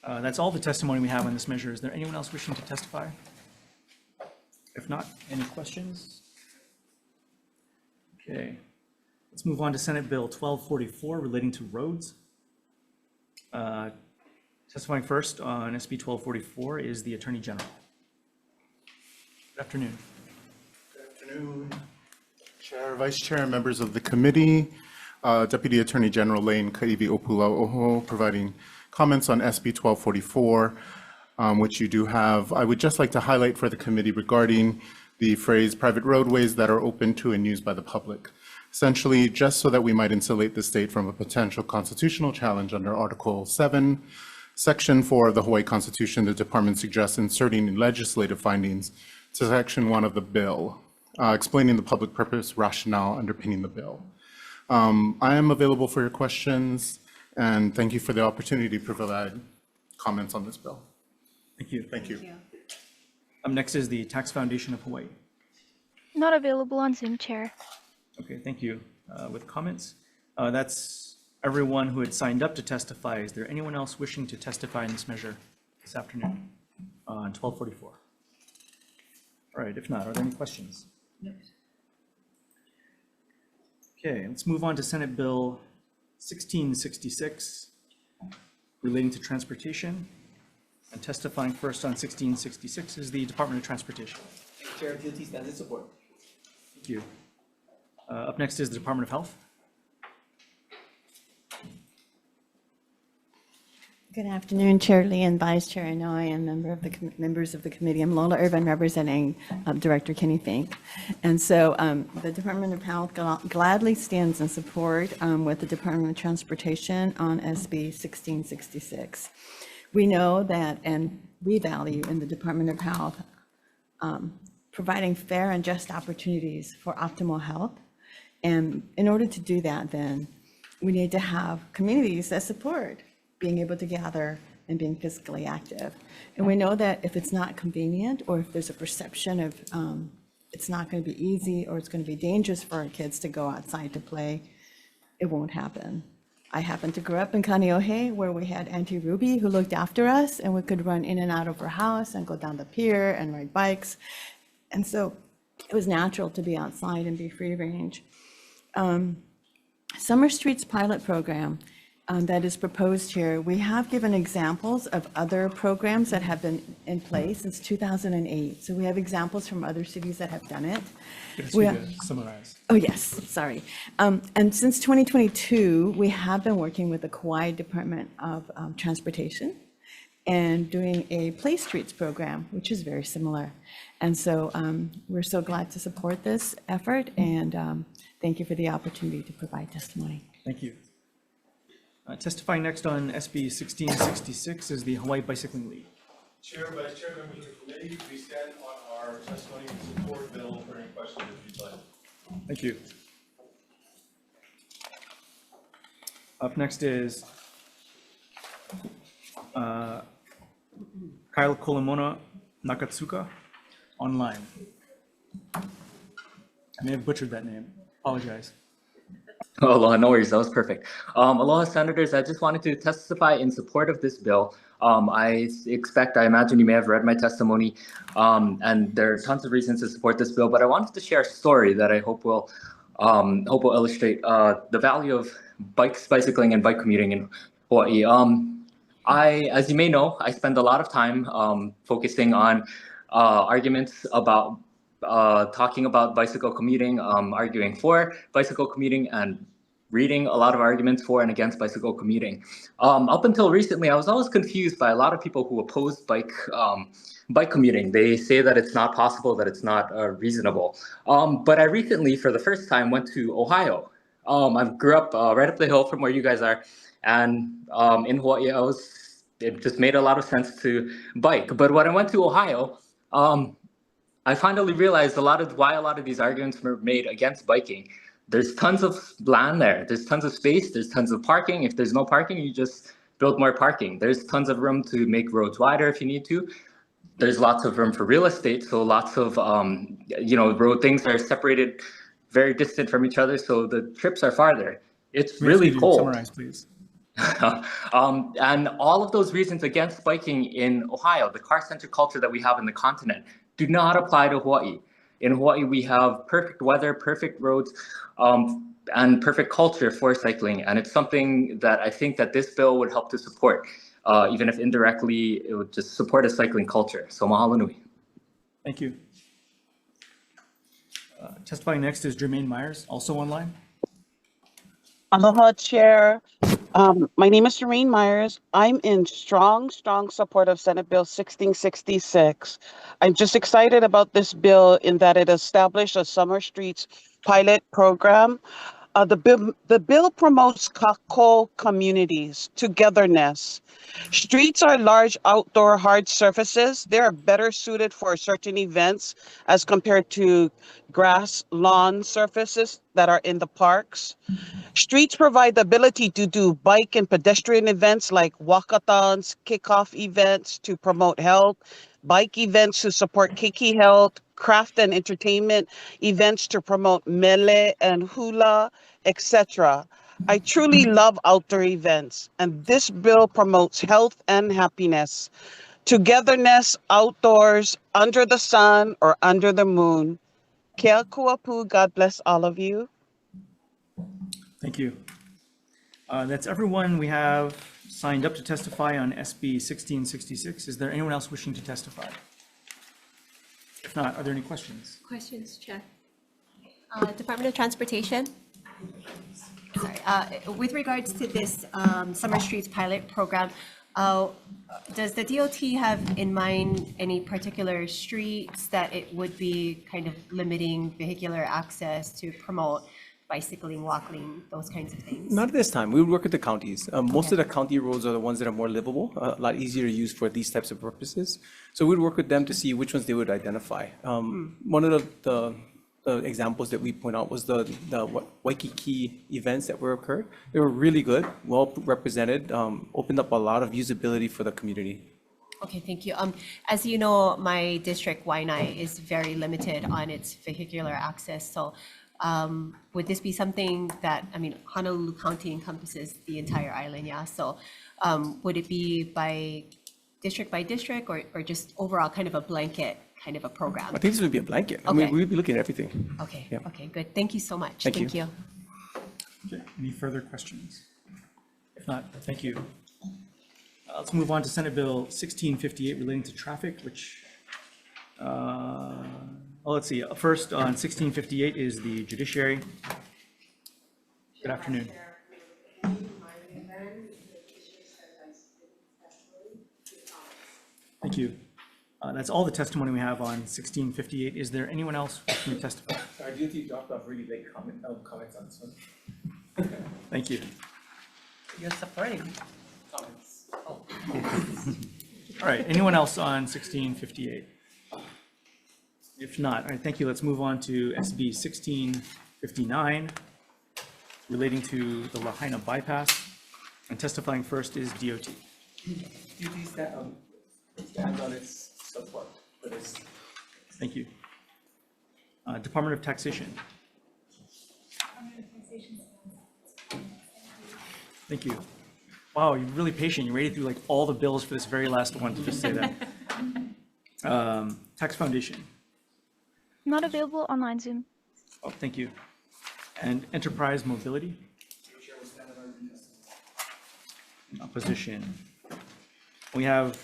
That's all the testimony we have on this measure. Is there anyone else wishing to testify? If not, any questions? Okay, let's move on to Senate Bill 1244 relating to roads. Testifying first on SB 1244 is the Attorney General. Good afternoon. Good afternoon, Chair, Vice Chair, and members of the committee. Deputy Attorney General Lane Kaiwi Opulauoho providing comments on SB 1244, which you do have. I would just like to highlight for the committee regarding the phrase private roadways that are open to and used by the public. Essentially, just so that we might insulate the state from a potential constitutional challenge under Article 7, Section 4 of the Hawaii Constitution, the department suggests inserting legislative findings to Section 1 of the bill, explaining the public purpose rationale underpinning the bill. I am available for your questions, and thank you for the opportunity to provide comments on this bill. Thank you. Thank you. Up next is the Tax Foundation of Hawaii. Not available on Zoom, Chair. Okay, thank you. With comments, that's everyone who had signed up to testify. Is there anyone else wishing to testify in this measure this afternoon on 1244? All right, if not, are there any questions? No. Okay, let's move on to Senate Bill 1666 relating to transportation. And testifying first on 1666 is the Department of Transportation. Chair, DOT stands in support. Thank you. Up next is the Department of Health. Good afternoon, Chair Lee and Vice Chair Inouye and members of the committee. I'm Lola Irvin representing Director Kenny Fink. And so the Department of Health gladly stands in support with the Department of Transportation on SB 1666. We know that, and we value in the Department of Health, providing fair and just opportunities for optimal health. And in order to do that, then we need to have communities that support being able to gather and being physically active. And we know that if it's not convenient, or if there's a perception of it's not going to be easy, or it's going to be dangerous for our kids to go outside to play, it won't happen. I happened to grow up in Kaneohe, where we had Auntie Ruby who looked after us, and we could run in and out of her house and go down the pier and ride bikes. And so it was natural to be outside and be free range. Summer Streets pilot program that is proposed here, we have given examples of other programs that have been in place since 2008. So we have examples from other cities that have done it. Summarize. Oh, yes, sorry. And since 2022, we have been working with the Kauai Department of Transportation and doing a Play Streets program, which is very similar. And so we're so glad to support this effort, and thank you for the opportunity to provide testimony. Thank you. Testifying next on SB 1666 is the Hawaii Bicycling League. Chair, Vice Chair, members of the committee, we stand on our testimony and support bill for any questions if you'd like. Thank you. Up next is Kyle Kolomona Nakatsuka, online. I may have butchered that name. Apologize. Oh, aloha, no worries, that was perfect. Aloha, Senators, I just wanted to testify in support of this bill. I imagine you may have read my testimony, and there are tons of reasons to support this bill, but I wanted to share a story that I hope will illustrate the value of bicycling and bike commuting in Hawaii. As you may know, I spend a lot of time focusing on arguments about talking about bicycle commuting, arguing for bicycle commuting, and reading a lot of arguments for and against bicycle commuting. Up until recently, I was always confused by a lot of people who oppose bike commuting. They say that it's not possible, that it's not reasonable. But I recently, for the first time, went to Ohio. I grew up right up the hill from where you guys are, and in Hawaii, it just made a lot of sense to bike. But when I went to Ohio, I finally realized why a lot of these arguments were made against biking. There's tons of land there. There's tons of space. There's tons of parking. If there's no parking, you just build more parking. There's tons of room to make roads wider if you need to. There's lots of room for real estate. So lots of, road things are separated very distant from each other. So the trips are farther. It's really cold. Summarize, please. And all of those reasons against biking in Ohio, the car-centered culture that we have in the continent, do not apply to Hawaii. In Hawaii, we have perfect weather, perfect roads, and perfect culture for cycling. And it's something that I think that this bill would help to support, even if indirectly, it would just support a cycling culture. So mahalo nui. Thank you. Testifying next is Jermaine Myers, also online. Aloha, Chair. My name is Doreen Myers. I'm in strong support of Senate Bill 1666. I'm just excited about this bill in that it established a Summer Streets pilot program. The bill promotes kako communities, togetherness. Streets are large outdoor hard surfaces. They are better suited for certain events as compared to grass lawn surfaces that are in the parks. Streets provide the ability to do bike and pedestrian events like walkathons, kickoff events to promote health, bike events to support keiki health, craft and entertainment events to promote mele and hula, etc. I truly love outdoor events, and this bill promotes health and happiness, togetherness outdoors, under the sun or under the moon. Kea kuapu, God bless all of you. Thank you. That's everyone we have signed up to testify on SB 1666. Is there anyone else wishing to testify? If not, are there any questions? Questions, Chair. Department of Transportation. Sorry, with regards to this Summer Streets pilot program, does the DOT have in mind any particular streets that it would be kind of limiting vehicular access to promote bicycling, walking, those kinds of things? Not at this time. We would work with the counties. Most of the county roads are the ones that are more livable, a lot easier to use for these types of purposes. So we'd work with them to see which ones they would identify. One of the examples that we point out was the Waikiki events that were occurred. They were really good, well represented, opened up a lot of usability for the community. Okay, thank you. As you know, my district, Waianae, is very limited on its vehicular access. So would this be something that, I mean, Honolulu County encompasses the entire island, yeah? So would it be by district or just overall kind of a blanket kind of a program? I think this would be a blanket. I Okay. mean, we'd be looking at everything. Okay, Yeah. okay, good. Thank you so much. Thank you. Okay, any further questions? If not, thank you. Let's move on to Senate Bill 1658 relating to traffic, which, let's see. First on 1658 is the judiciary. Good afternoon. Thank you. That's all the testimony we have on 1658. Is there anyone else who can testify? Sorry, DOT dropped off really late comments on this one. Thank you. You're supporting Comments. All right, anyone else on 1658? If not, all right, thank you. Let's move on to SB 1659 relating to the Lahaina bypass. And testifying first is DOT. DOT stands on its support for this. Thank you. Department of Taxation. Thank you. Wow, you're really patient. You rated through like all the bills for this very last one to just say that. Tax Foundation. Not available online Zoom. Oh, thank you. And Enterprise Mobility. Opposition. We have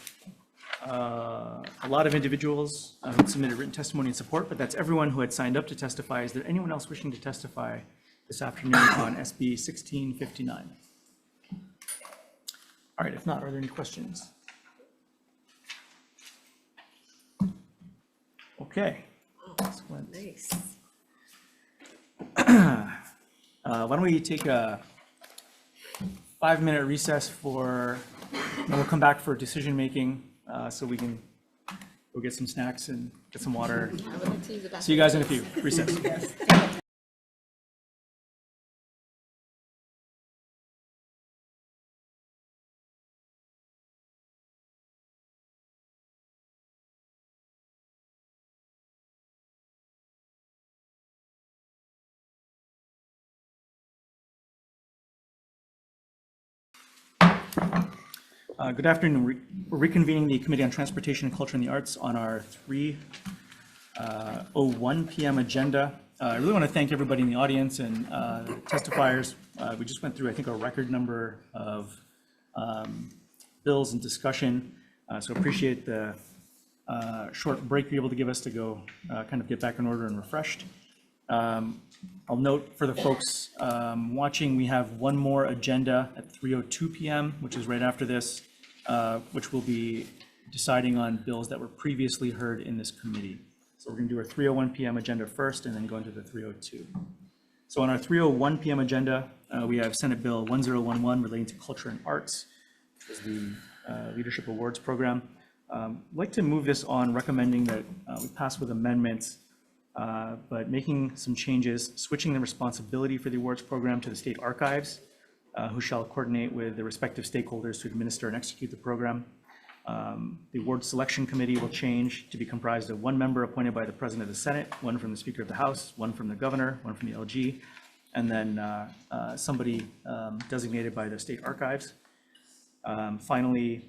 a lot of individuals who submitted written testimony in support, but that's everyone who had signed up to testify. Is there anyone else wishing to testify this afternoon on SB 1659? All right, if not, are there any questions? Okay. Excellent. Nice. Why don't we take a 5-minute recess for, and we'll come back for decision-making, so we can go get some snacks and get some water. See you guys in a few. Recess. Good afternoon. We're reconvening the Committee on Transportation and Culture and the Arts on our 3:01 p.m. agenda. I really want to thank everybody in the audience and testifiers. We just went through, I think, a record number of bills and discussion. So appreciate the short break you're able to give us to go kind of get back in order and refreshed. I'll note for the folks watching, we have one more agenda at 3:02 p.m., which is right after this, which will be deciding on bills that were previously heard in this committee. So we're going to do our 3:01 p.m. agenda first and then go into the 3:02. So on our 3:01 p.m. agenda, we have Senate Bill 1011 relating to culture and arts, which is the Leadership Awards Program. I'd like to move this on recommending that we pass with amendments, but making some changes, switching the responsibility for the awards program to the state archives, who shall coordinate with the respective stakeholders to administer and execute the program. The award selection committee will change to be comprised of one member appointed by the President of the Senate, one from the Speaker of the House, one from the Governor, one from the LG, and then somebody designated by the state archives. Finally,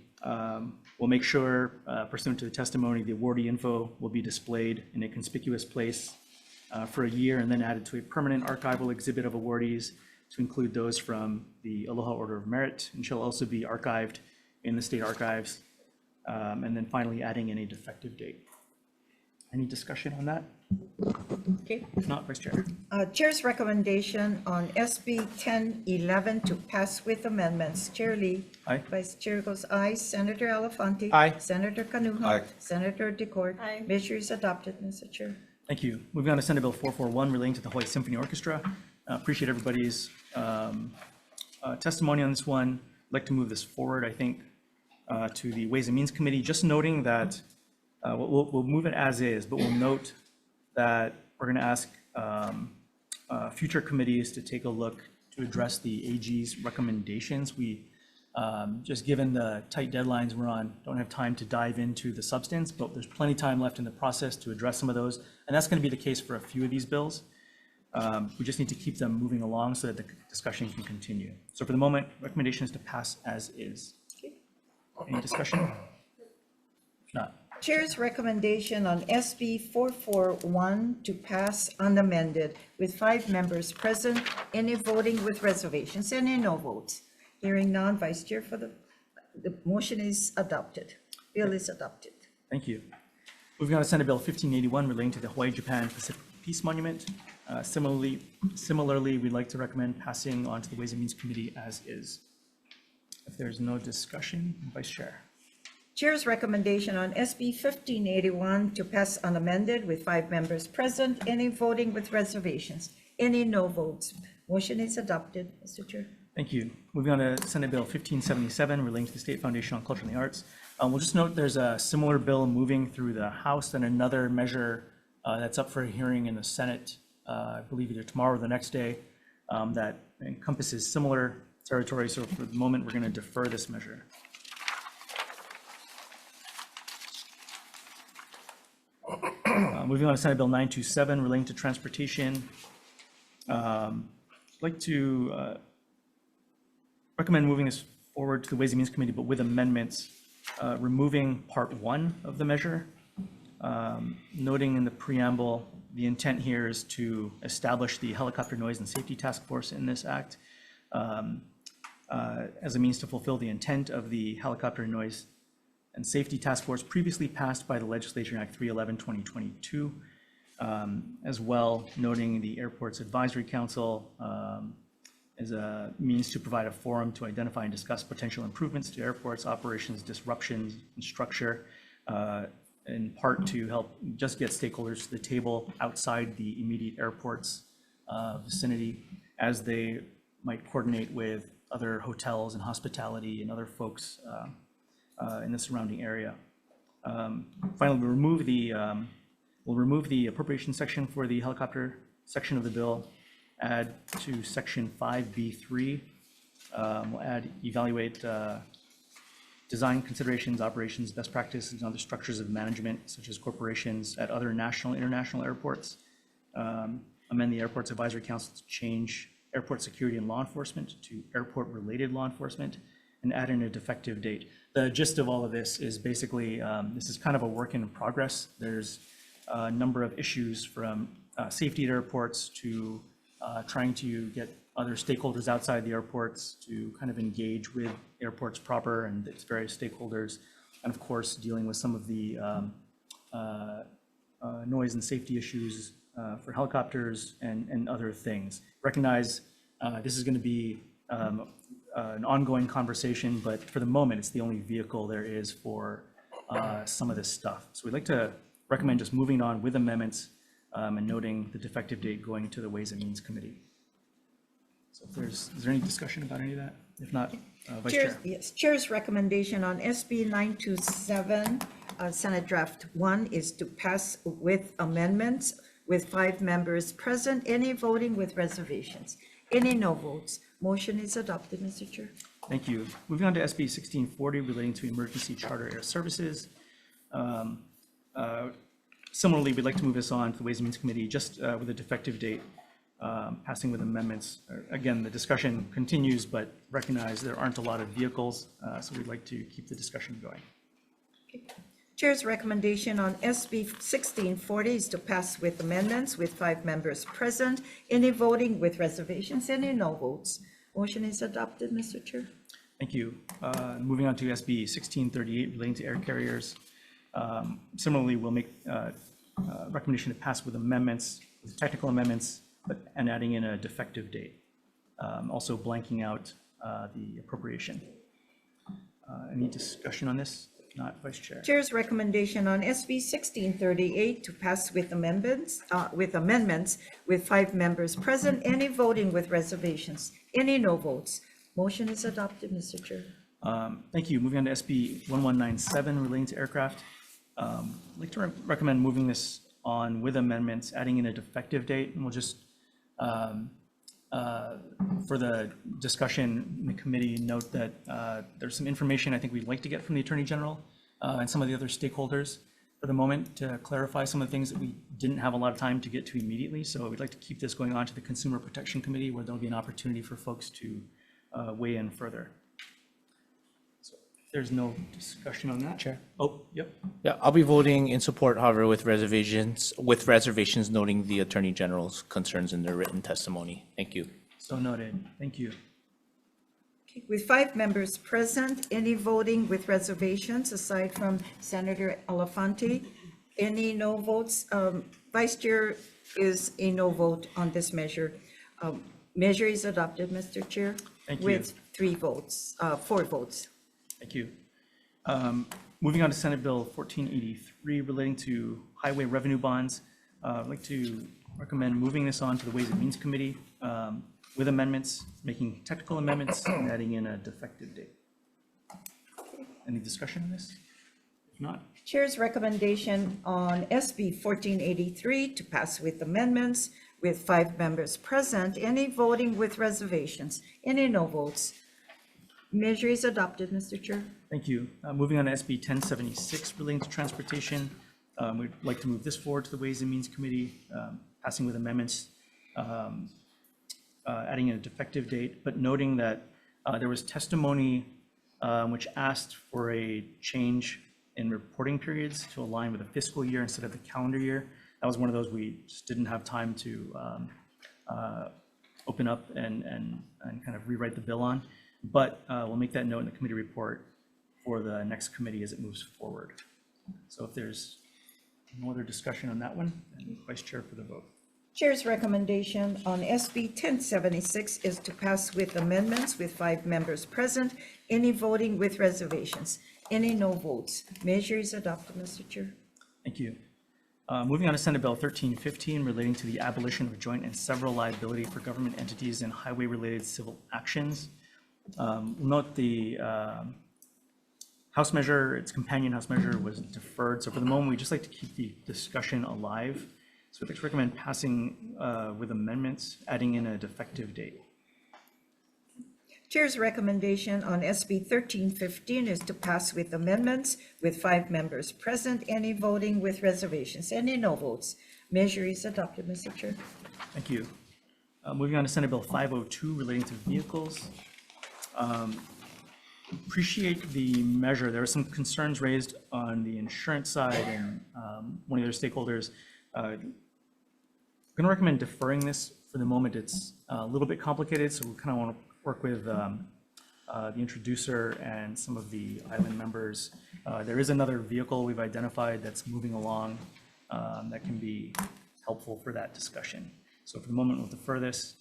we'll make sure, pursuant to the testimony, the awardee info will be displayed in a conspicuous place for a year and then added to a permanent archival exhibit of awardees to include those from the Aloha Order of Merit, and shall also be archived in the state archives. And then finally, adding in a defective date. Any discussion on that? Okay. If not, Vice Chair. Chair's recommendation on SB 1011 to pass with amendments. Chair Lee. Aye. Vice Chair goes aye. Senator Elafante. Aye. Senator Kanuha. Aye. Senator Decort. Aye. Measure is adopted, Mr. Chair. Thank you. Moving on to Senate Bill 441 relating to the Hawaii Symphony Orchestra. Appreciate everybody's testimony on this one. I'd like to move this forward, I think, to the Ways and Means Committee, just noting that we'll move it as is, but we'll note that we're going to ask future committees to take a look to address the AG's recommendations. We, just given the tight deadlines we're on, don't have time to dive into the substance, but there's plenty of time left in the process to address some of those. And that's going to be the case for a few of these bills. We just need to keep them moving along so that the discussion can continue. So for the moment, recommendation is to pass as is. Any discussion? If not. Chair's recommendation on SB 441 to pass unamended with 5 members present, any voting with reservations, any no votes. Hearing none, Vice Chair, for the motion is adopted. Bill is adopted. Thank you. Moving on to Senate Bill 1581 relating to the Hawaii-Japan Pacific Peace Monument. Similarly, we'd like to recommend passing on to the Ways and Means Committee as is. If there's no discussion, Vice Chair. Chair's recommendation on SB 1581 to pass unamended with 5 members present, any voting with reservations, any no votes. Motion is adopted, Mr. Chair. Thank you. Moving on to Senate Bill 1577 relating to the State Foundation on Culture and the Arts. We'll just note there's a similar bill moving through the House and another measure that's up for a hearing in the Senate, I believe either tomorrow or the next day, that encompasses similar territory. So for the moment, we're going to defer this measure. Moving on to Senate Bill 927 relating to transportation. I'd like to recommend moving this forward to the Ways and Means Committee, but with amendments, removing Part 1 of the measure. Noting in the preamble, the intent here is to establish the Helicopter Noise and Safety Task Force in this act as a means to fulfill the intent of the Helicopter Noise and Safety Task Force previously passed by the Legislature in Act 311-2022, as well noting the Airports Advisory Council as a means to provide a forum to identify and discuss potential improvements to airports, operations, disruptions, and structure, in part to help just get stakeholders to the table outside the immediate airport's vicinity as they might coordinate with other hotels and hospitality and other folks in the surrounding area. Finally, we'll remove the appropriation section for the helicopter section of the bill, add to section 5B3. We'll add evaluate design considerations, operations, best practices, and other structures of management, such as corporations at other national, international airports. Amend the Airports Advisory Council to change airport security and law enforcement to airport-related law enforcement, and add in a defective date. The gist of all of this is basically, this is kind of a work in progress. There's a number of issues from safety at airports to trying to get other stakeholders outside the airports to kind of engage with airports proper and its various stakeholders, and of course, dealing with some of the noise and safety issues for helicopters and other things. Recognize this is going to be an ongoing conversation, but for the moment, it's the only vehicle there is for some of this stuff. So we'd like to recommend just moving on with amendments and noting the defective date going to the Ways and Means Committee. So if is there any discussion about any of that? If not, Vice Chair. Yes, Chair's recommendation on SB 927, Senate Draft 1, is to pass with amendments with 5 members present, any voting with reservations, any no votes. Motion is adopted, Mr. Chair. Thank you. Moving on to SB 1640 relating to emergency charter air services. Similarly, we'd like to move this on to the Ways and Means Committee just with a defective date, passing with amendments. Again, the discussion continues, but recognize there aren't a lot of vehicles, so we'd like to keep the discussion going. Okay. Chair's recommendation on SB 1640 is to pass with amendments with 5 members present. Any voting with reservations? Any no votes? Motion is adopted, Mr. Chair. Thank you. Moving on to SB 1638 relating to air carriers. Similarly, we'll make recommendation to pass with amendments, with technical amendments, and adding in a defective date. Also blanking out the appropriation. Any discussion on this? If not, Vice Chair. Chair's recommendation on SB 1638 to pass with amendments with 5 members present. Any voting with reservations? Any no votes? Motion is adopted, Mr. Chair. Thank you. Moving on to SB 1197 relating to aircraft. I'd like to recommend moving this on with amendments, adding in a defective date, and we'll just, for the discussion in the committee, note that there's some information I think we'd like to get from the Attorney General and some of the other stakeholders for the moment to clarify some of the things that we didn't have a lot of time to get to immediately. So we'd like to keep this going on to the Consumer Protection Committee, where there'll be an opportunity for folks to weigh in further. So if there's no discussion on that. Chair. Oh, yep. Yeah, I'll be voting in support, however, with reservations noting the Attorney General's concerns in their written testimony. Thank you. So noted. Thank you. Okay, with 5 members present, any voting with reservations aside from Senator Elefante? Any no votes? Vice Chair is a no vote on this measure. Measure is adopted, Mr. Chair. Thank you. With 4 votes. Thank you. Moving on to Senate Bill 1483 relating to highway revenue bonds. I'd like to recommend moving this on to the Ways and Means Committee with amendments, making technical amendments, and adding in a defective date. Any discussion on this? If not, Chair's recommendation on SB 1483 to pass with amendments with 5 members present. Any voting with reservations? Any no votes? Measure is adopted, Mr. Chair. thank you. Moving on to SB 1076 relating to transportation. We'd like to move this forward to the Ways and Means Committee, passing with amendments, adding in a defective date, but noting that there was testimony which asked for a change in reporting periods to align with a fiscal year instead of the calendar year. That was one of those we just didn't have time to open up and kind of rewrite the bill on. But we'll make that note in the committee report for the next committee as it moves forward. So if there's no other discussion on that one, then Vice Chair for the vote. Chair's recommendation on SB 1076 is to pass with amendments with 5 members present. Any voting with reservations? Any no votes? Measure is adopted, Mr. Chair. Thank you. Moving on to Senate Bill 1315 relating to the abolition of joint and several liability for government entities in highway-related civil actions. Note the House measure, its companion House measure was deferred. So for the moment, we just like to keep the discussion alive. So I'd like to recommend passing with amendments, adding in a defective date. Chair's recommendation on SB 1315 is to pass with amendments with 5 members present. Any voting with reservations? Any no votes? Measure is adopted, Mr. Chair. Thank you. Moving on to Senate Bill 502 relating to vehicles. Appreciate the measure. There were some concerns raised on the insurance side and one of the other stakeholders. I'm going to recommend deferring this for the moment. It's a little bit complicated, so we kind of want to work with the introducer and some of the island members. There is another vehicle we've identified that's moving along that can be helpful for that discussion. So for the moment, we'll defer this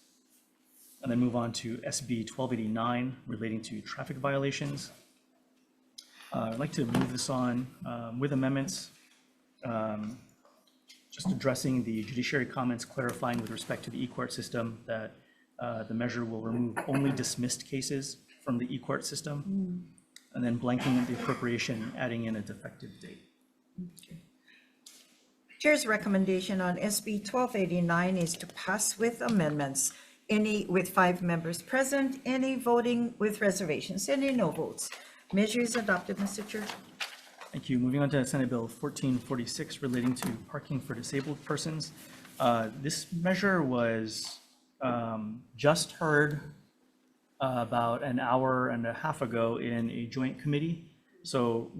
and then move on to SB 1289 relating to traffic violations. I'd like to move this on with amendments, just addressing the judiciary comments, clarifying with respect to the e-court system that the measure will remove only dismissed cases from the e-court system, and then blanking the appropriation, adding in a defective date. Chair's recommendation on SB 1289 is to pass with amendments. Any with 5 members present, any voting with reservations, any no votes. Measure is adopted, Mr. Chair. Thank you. Moving on to Senate Bill 1446 relating to parking for disabled persons. This measure was just heard about an hour and a half ago in a joint committee. So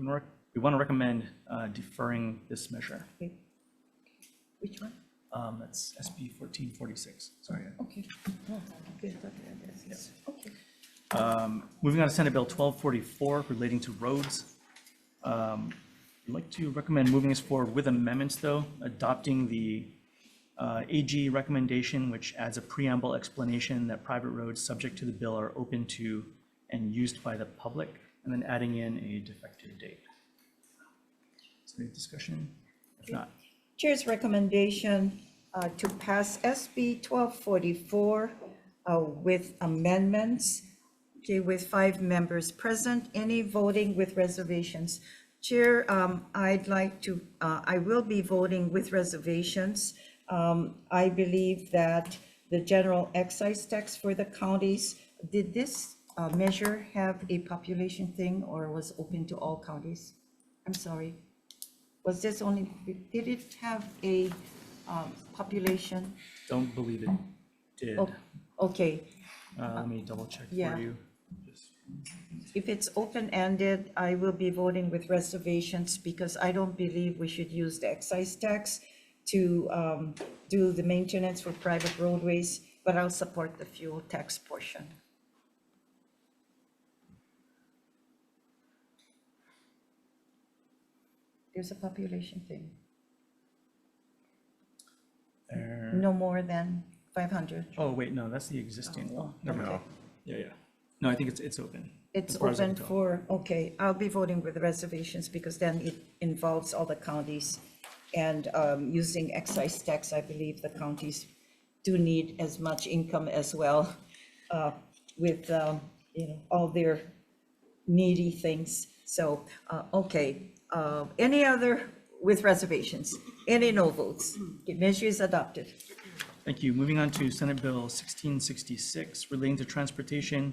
we want to recommend deferring this measure. Which one? That's SB 1446, sorry. Okay. Oh, good. Okay. Moving on to Senate Bill 1244 relating to roads. I'd like to recommend moving this forward with amendments, though, adopting the AG recommendation, which adds a preamble explanation that private roads subject to the bill are open to and used by the public, and then adding in a defective date. Is there any discussion? If not, Chair's recommendation to pass SB 1244 with amendments, okay, with 5 members present, any voting with reservations. Chair, I'd like to, I will be voting with reservations. I believe that the general excise tax for the counties, did this measure have a population thing or was open to all counties? I'm sorry. Was this only, did it have a population? don't believe it did. Oh, okay. Let me double check yeah. for you. If it's open-ended, I will be voting with reservations because I don't believe we should use the excise tax to do the maintenance for private roadways, but I'll support the fuel tax portion. There's a population thing. There- No more than 500. Oh, wait, no, that's the existing law. Never mind. okay. Yeah. No, I think it's open. It's as far as I open can tell. for, okay, I'll be voting with the reservations because then it involves all the counties. And using excise tax, I believe the counties do need as much income as well with, you know, all their needy things. So, okay, any other with reservations? Any no votes? Okay, measure is adopted. Thank you. Moving on to Senate Bill 1666 relating to transportation.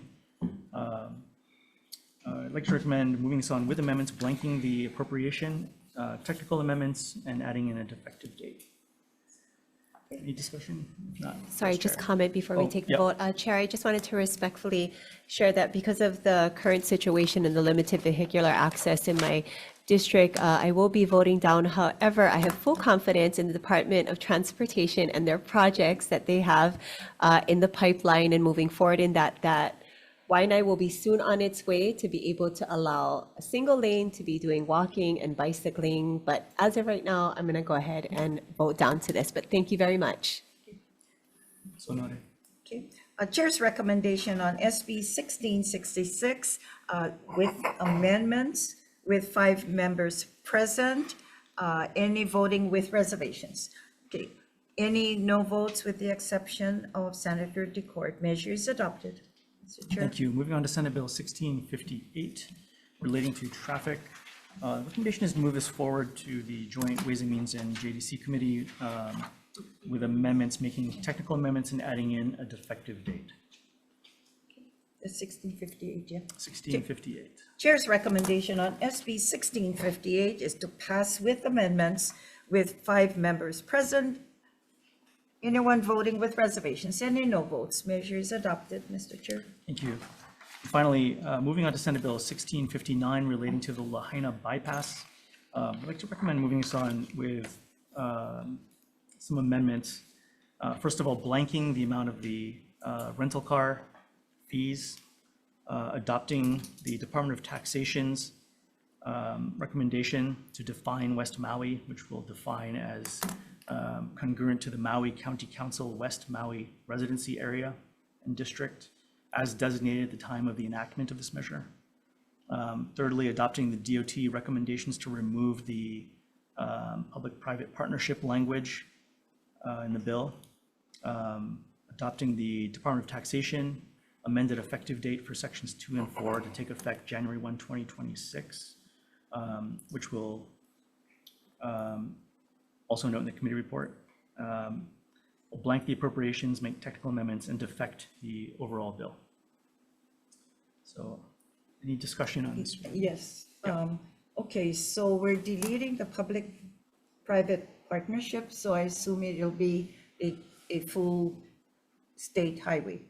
I'd like to recommend moving this on with amendments, blanking the appropriation, technical amendments, and adding in a defective date. Any discussion? If not, Sorry, Vice just Chair. comment before we Oh, take the yeah. vote. Chair, I just wanted to respectfully share that because of the current situation and the limited vehicular access in my district, I will be voting down. However, I have full confidence in the Department of Transportation and their projects that they have in the pipeline and moving forward in that Waianae will be soon on its way to be able to allow a single lane to be doing walking and bicycling. But as of right now, I'm going to go ahead and vote down to this. But thank you very much. So noted. Okay, Chair's recommendation on SB 1666 with amendments with 5 members present, any voting with reservations. Okay, any no votes with the exception of Senator Decord. Measure is adopted. Mr. Chair. Thank you. Moving on to Senate Bill 1658 relating to traffic. The recommendation is to move this forward to the Joint Ways and Means and JDC Committee with amendments, making technical amendments and adding in a defective date. The 1658, yeah. 1658. Chair's recommendation on SB 1658 is to pass with amendments with 5 members present. Anyone voting with reservations? Any no votes? Measure is adopted, Mr. Chair. Thank you. Finally, moving on to Senate Bill 1659 relating to the Lahaina bypass. I'd like to recommend moving this on with some amendments. First of all, blanking the amount of the rental car fees, adopting the Department of Taxation's recommendation to define West Maui, which will define as congruent to the Maui County Council West Maui Residency Area and District, as designated at the time of the enactment of this measure. Thirdly, adopting the DOT recommendations to remove the public-private partnership language in the bill. Adopting the Department of Taxation amended effective date for sections 2 and 4 to take effect January 1, 2026, which will also note in the committee report. Will blank the appropriations, make technical amendments, and defect the overall bill. So any discussion on this? Yes. Okay, so we're deleting the public-private partnership, so I assume it'll be a full state highway.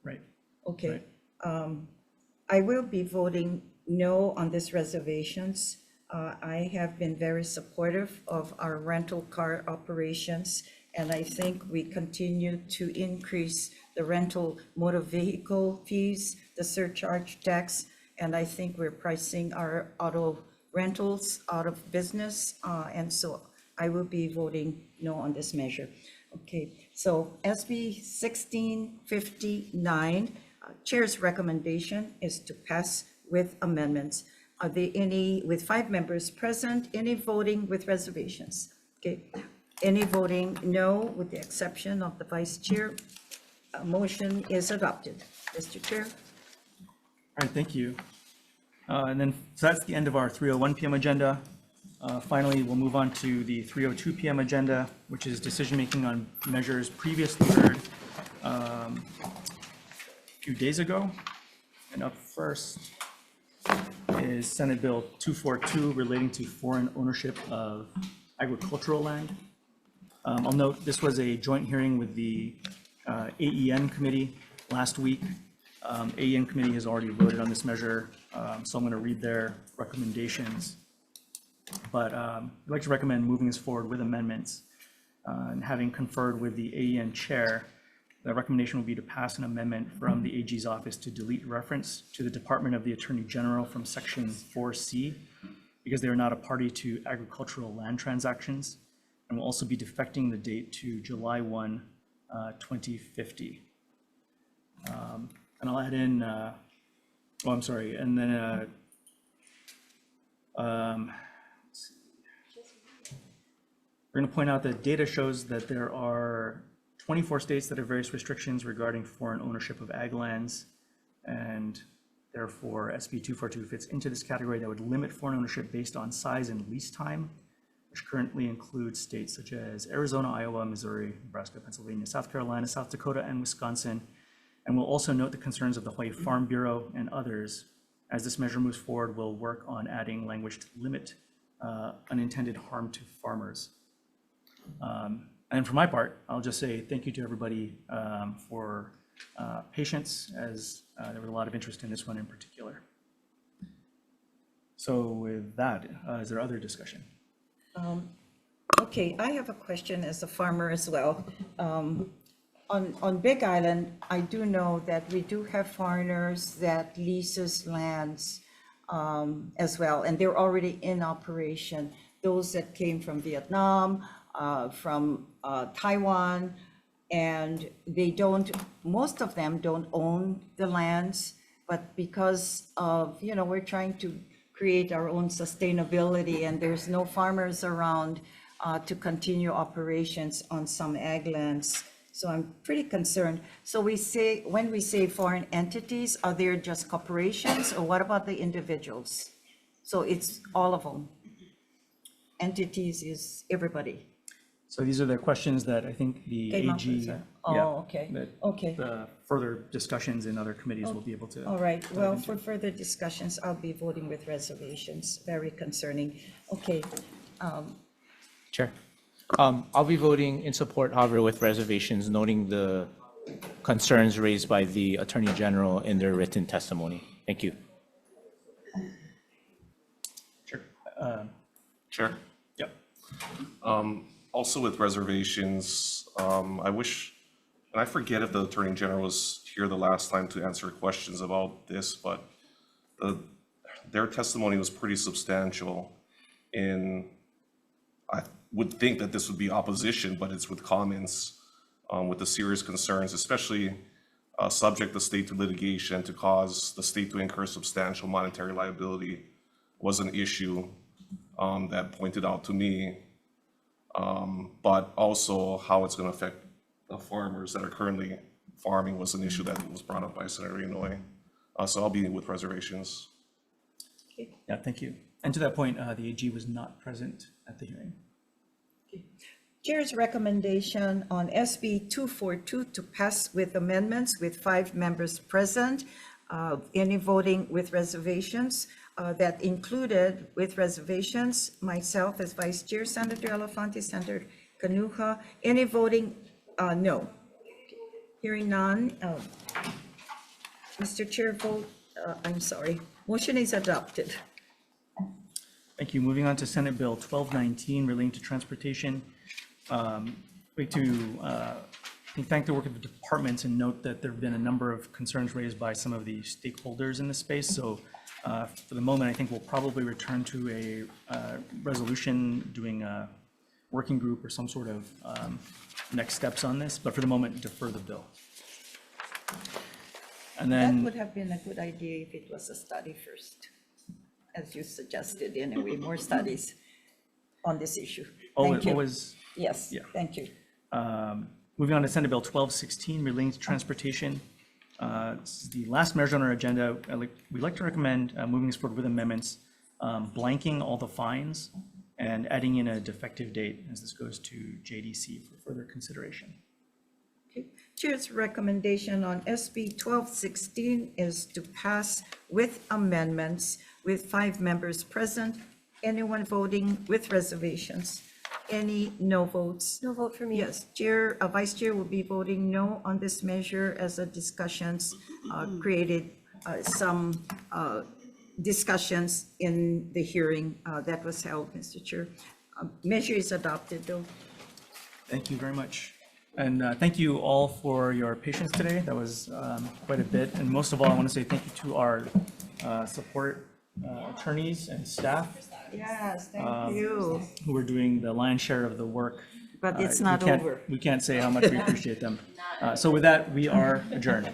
Right. Okay. I will be voting no on this reservations I have been very supportive of our rental car operations, and I think we continue to increase the rental motor vehicle fees, the surcharge tax, and I think we're pricing our auto rentals out of business, and so I will be voting no on this measure. Okay, so SB 1659, Chair's recommendation is to pass with amendments. Are there any, with 5 members present, any voting with reservations? Okay, any voting no, with the exception of the Vice Chair? Motion is adopted. Mr. Chair. All right, thank you. And then, so that's the end of our 3:01 p.m. agenda. Finally, we'll move on to the 3:02 p.m. agenda, which is decision-making on measures previously heard a few days ago. And up first is Senate Bill 242 relating to foreign ownership of agricultural land. I'll note this was a joint hearing with the AEN committee last week. AEN committee has already voted on this measure, so I'm going to read their recommendations. But I'd like to recommend moving this forward with amendments. And having conferred with the AEN chair, the recommendation will be to pass an amendment from the AG's office to delete reference to the Department of the Attorney General from Section 4C, because they are not a party to agricultural land transactions, and will also be defecting the date to July 1, 2050. And I'll add in, I'm sorry, and then we're going to point out that data shows that there are 24 states that have various restrictions regarding foreign ownership of ag lands, and therefore SB 242 fits into this category that would limit foreign ownership based on size and lease time, which currently includes states such as Arizona, Iowa, Missouri, Nebraska, Pennsylvania, South Carolina, South Dakota, and Wisconsin. And we'll also note the concerns of the Hawaii Farm Bureau and others. As this measure moves forward, we'll work on adding language to limit unintended harm to farmers. And for my part, I'll just say thank you to everybody for patience, as there was a lot of interest in this one in particular. So with that, is there other discussion? Okay, I have a question as a farmer as well. On Big Island, I do know that we do have foreigners that leases lands as well, and they're already in operation. Those that came from Vietnam, from Taiwan, and they don't, most of them don't own the lands, but because of, we're trying to create our own sustainability, and there's no farmers around to continue operations on some ag lands. So I'm pretty concerned. So we say, when we say foreign entities, are they just corporations, or what about the individuals? So it's all of them. Entities is everybody. So these are the questions that I think the Came up AG, with, sir. Oh, okay. that Okay. the further discussions in other committees will be able to. All right, dive well, into. for further discussions, I'll be voting with reservations. Very concerning. Okay. Chair. I'll be voting in support, however, with reservations, noting the concerns raised by the Attorney General in their written testimony. Thank you. Sure. Chair? Yep. Also with reservations, I wish, and I forget if the Attorney General was here the last time to answer questions about this, but their testimony was pretty substantial. And I would think that this would be opposition, but it's with comments with the serious concerns, especially subject the state to litigation to cause the state to incur substantial monetary liability was an issue that pointed out to me. But also how it's going to affect the farmers that are currently farming was an issue that was brought up by Senator Inouye. So I'll be with reservations. Yeah, thank you. And to that point, the AG was not present at the hearing. Chair's recommendation on SB 242 to pass with amendments with 5 members present. Any voting with reservations? That included with reservations, myself as Vice Chair, Senator Elefante, Senator Kanuha. Any voting? No. Hearing none. Mr. Chair, vote, I'm sorry. Motion is adopted. Thank you. Moving on to Senate Bill 1219 relating to transportation. We'd like to thank the work of the departments and note that there have been a number of concerns raised by some of the stakeholders in this space. So for the moment, I think we'll probably return to a resolution, doing a working group or some sort of next steps on this, but for the moment, defer the bill. And That then, would have been a good idea if it was a study first, as you suggested anyway, more studies on this issue. Thank you. always, Yes, yeah. thank you. Moving on to Senate Bill 1216 relating to transportation. This is the last measure on our agenda. We'd like to recommend moving this forward with amendments, blanking all the fines and adding in a defective date as this goes to JDC for further consideration. Okay. Chair's recommendation on SB 1216 is to pass with amendments with 5 members present. Anyone voting with reservations? Any no votes? No vote for me. Yes, Chair, Vice Chair will be voting no on this measure as the discussions created some discussions in the hearing that was held, Mr. Chair. Measure is adopted, though. Thank you very much. And thank you all for your patience today. That was quite a bit. And most of all, I want to say thank you to our support attorneys and staff. Yes, thank you. Who are doing the lion's share of the work. But it's We not can't- over. We can't say how much we appreciate them. So with that, we are adjourned.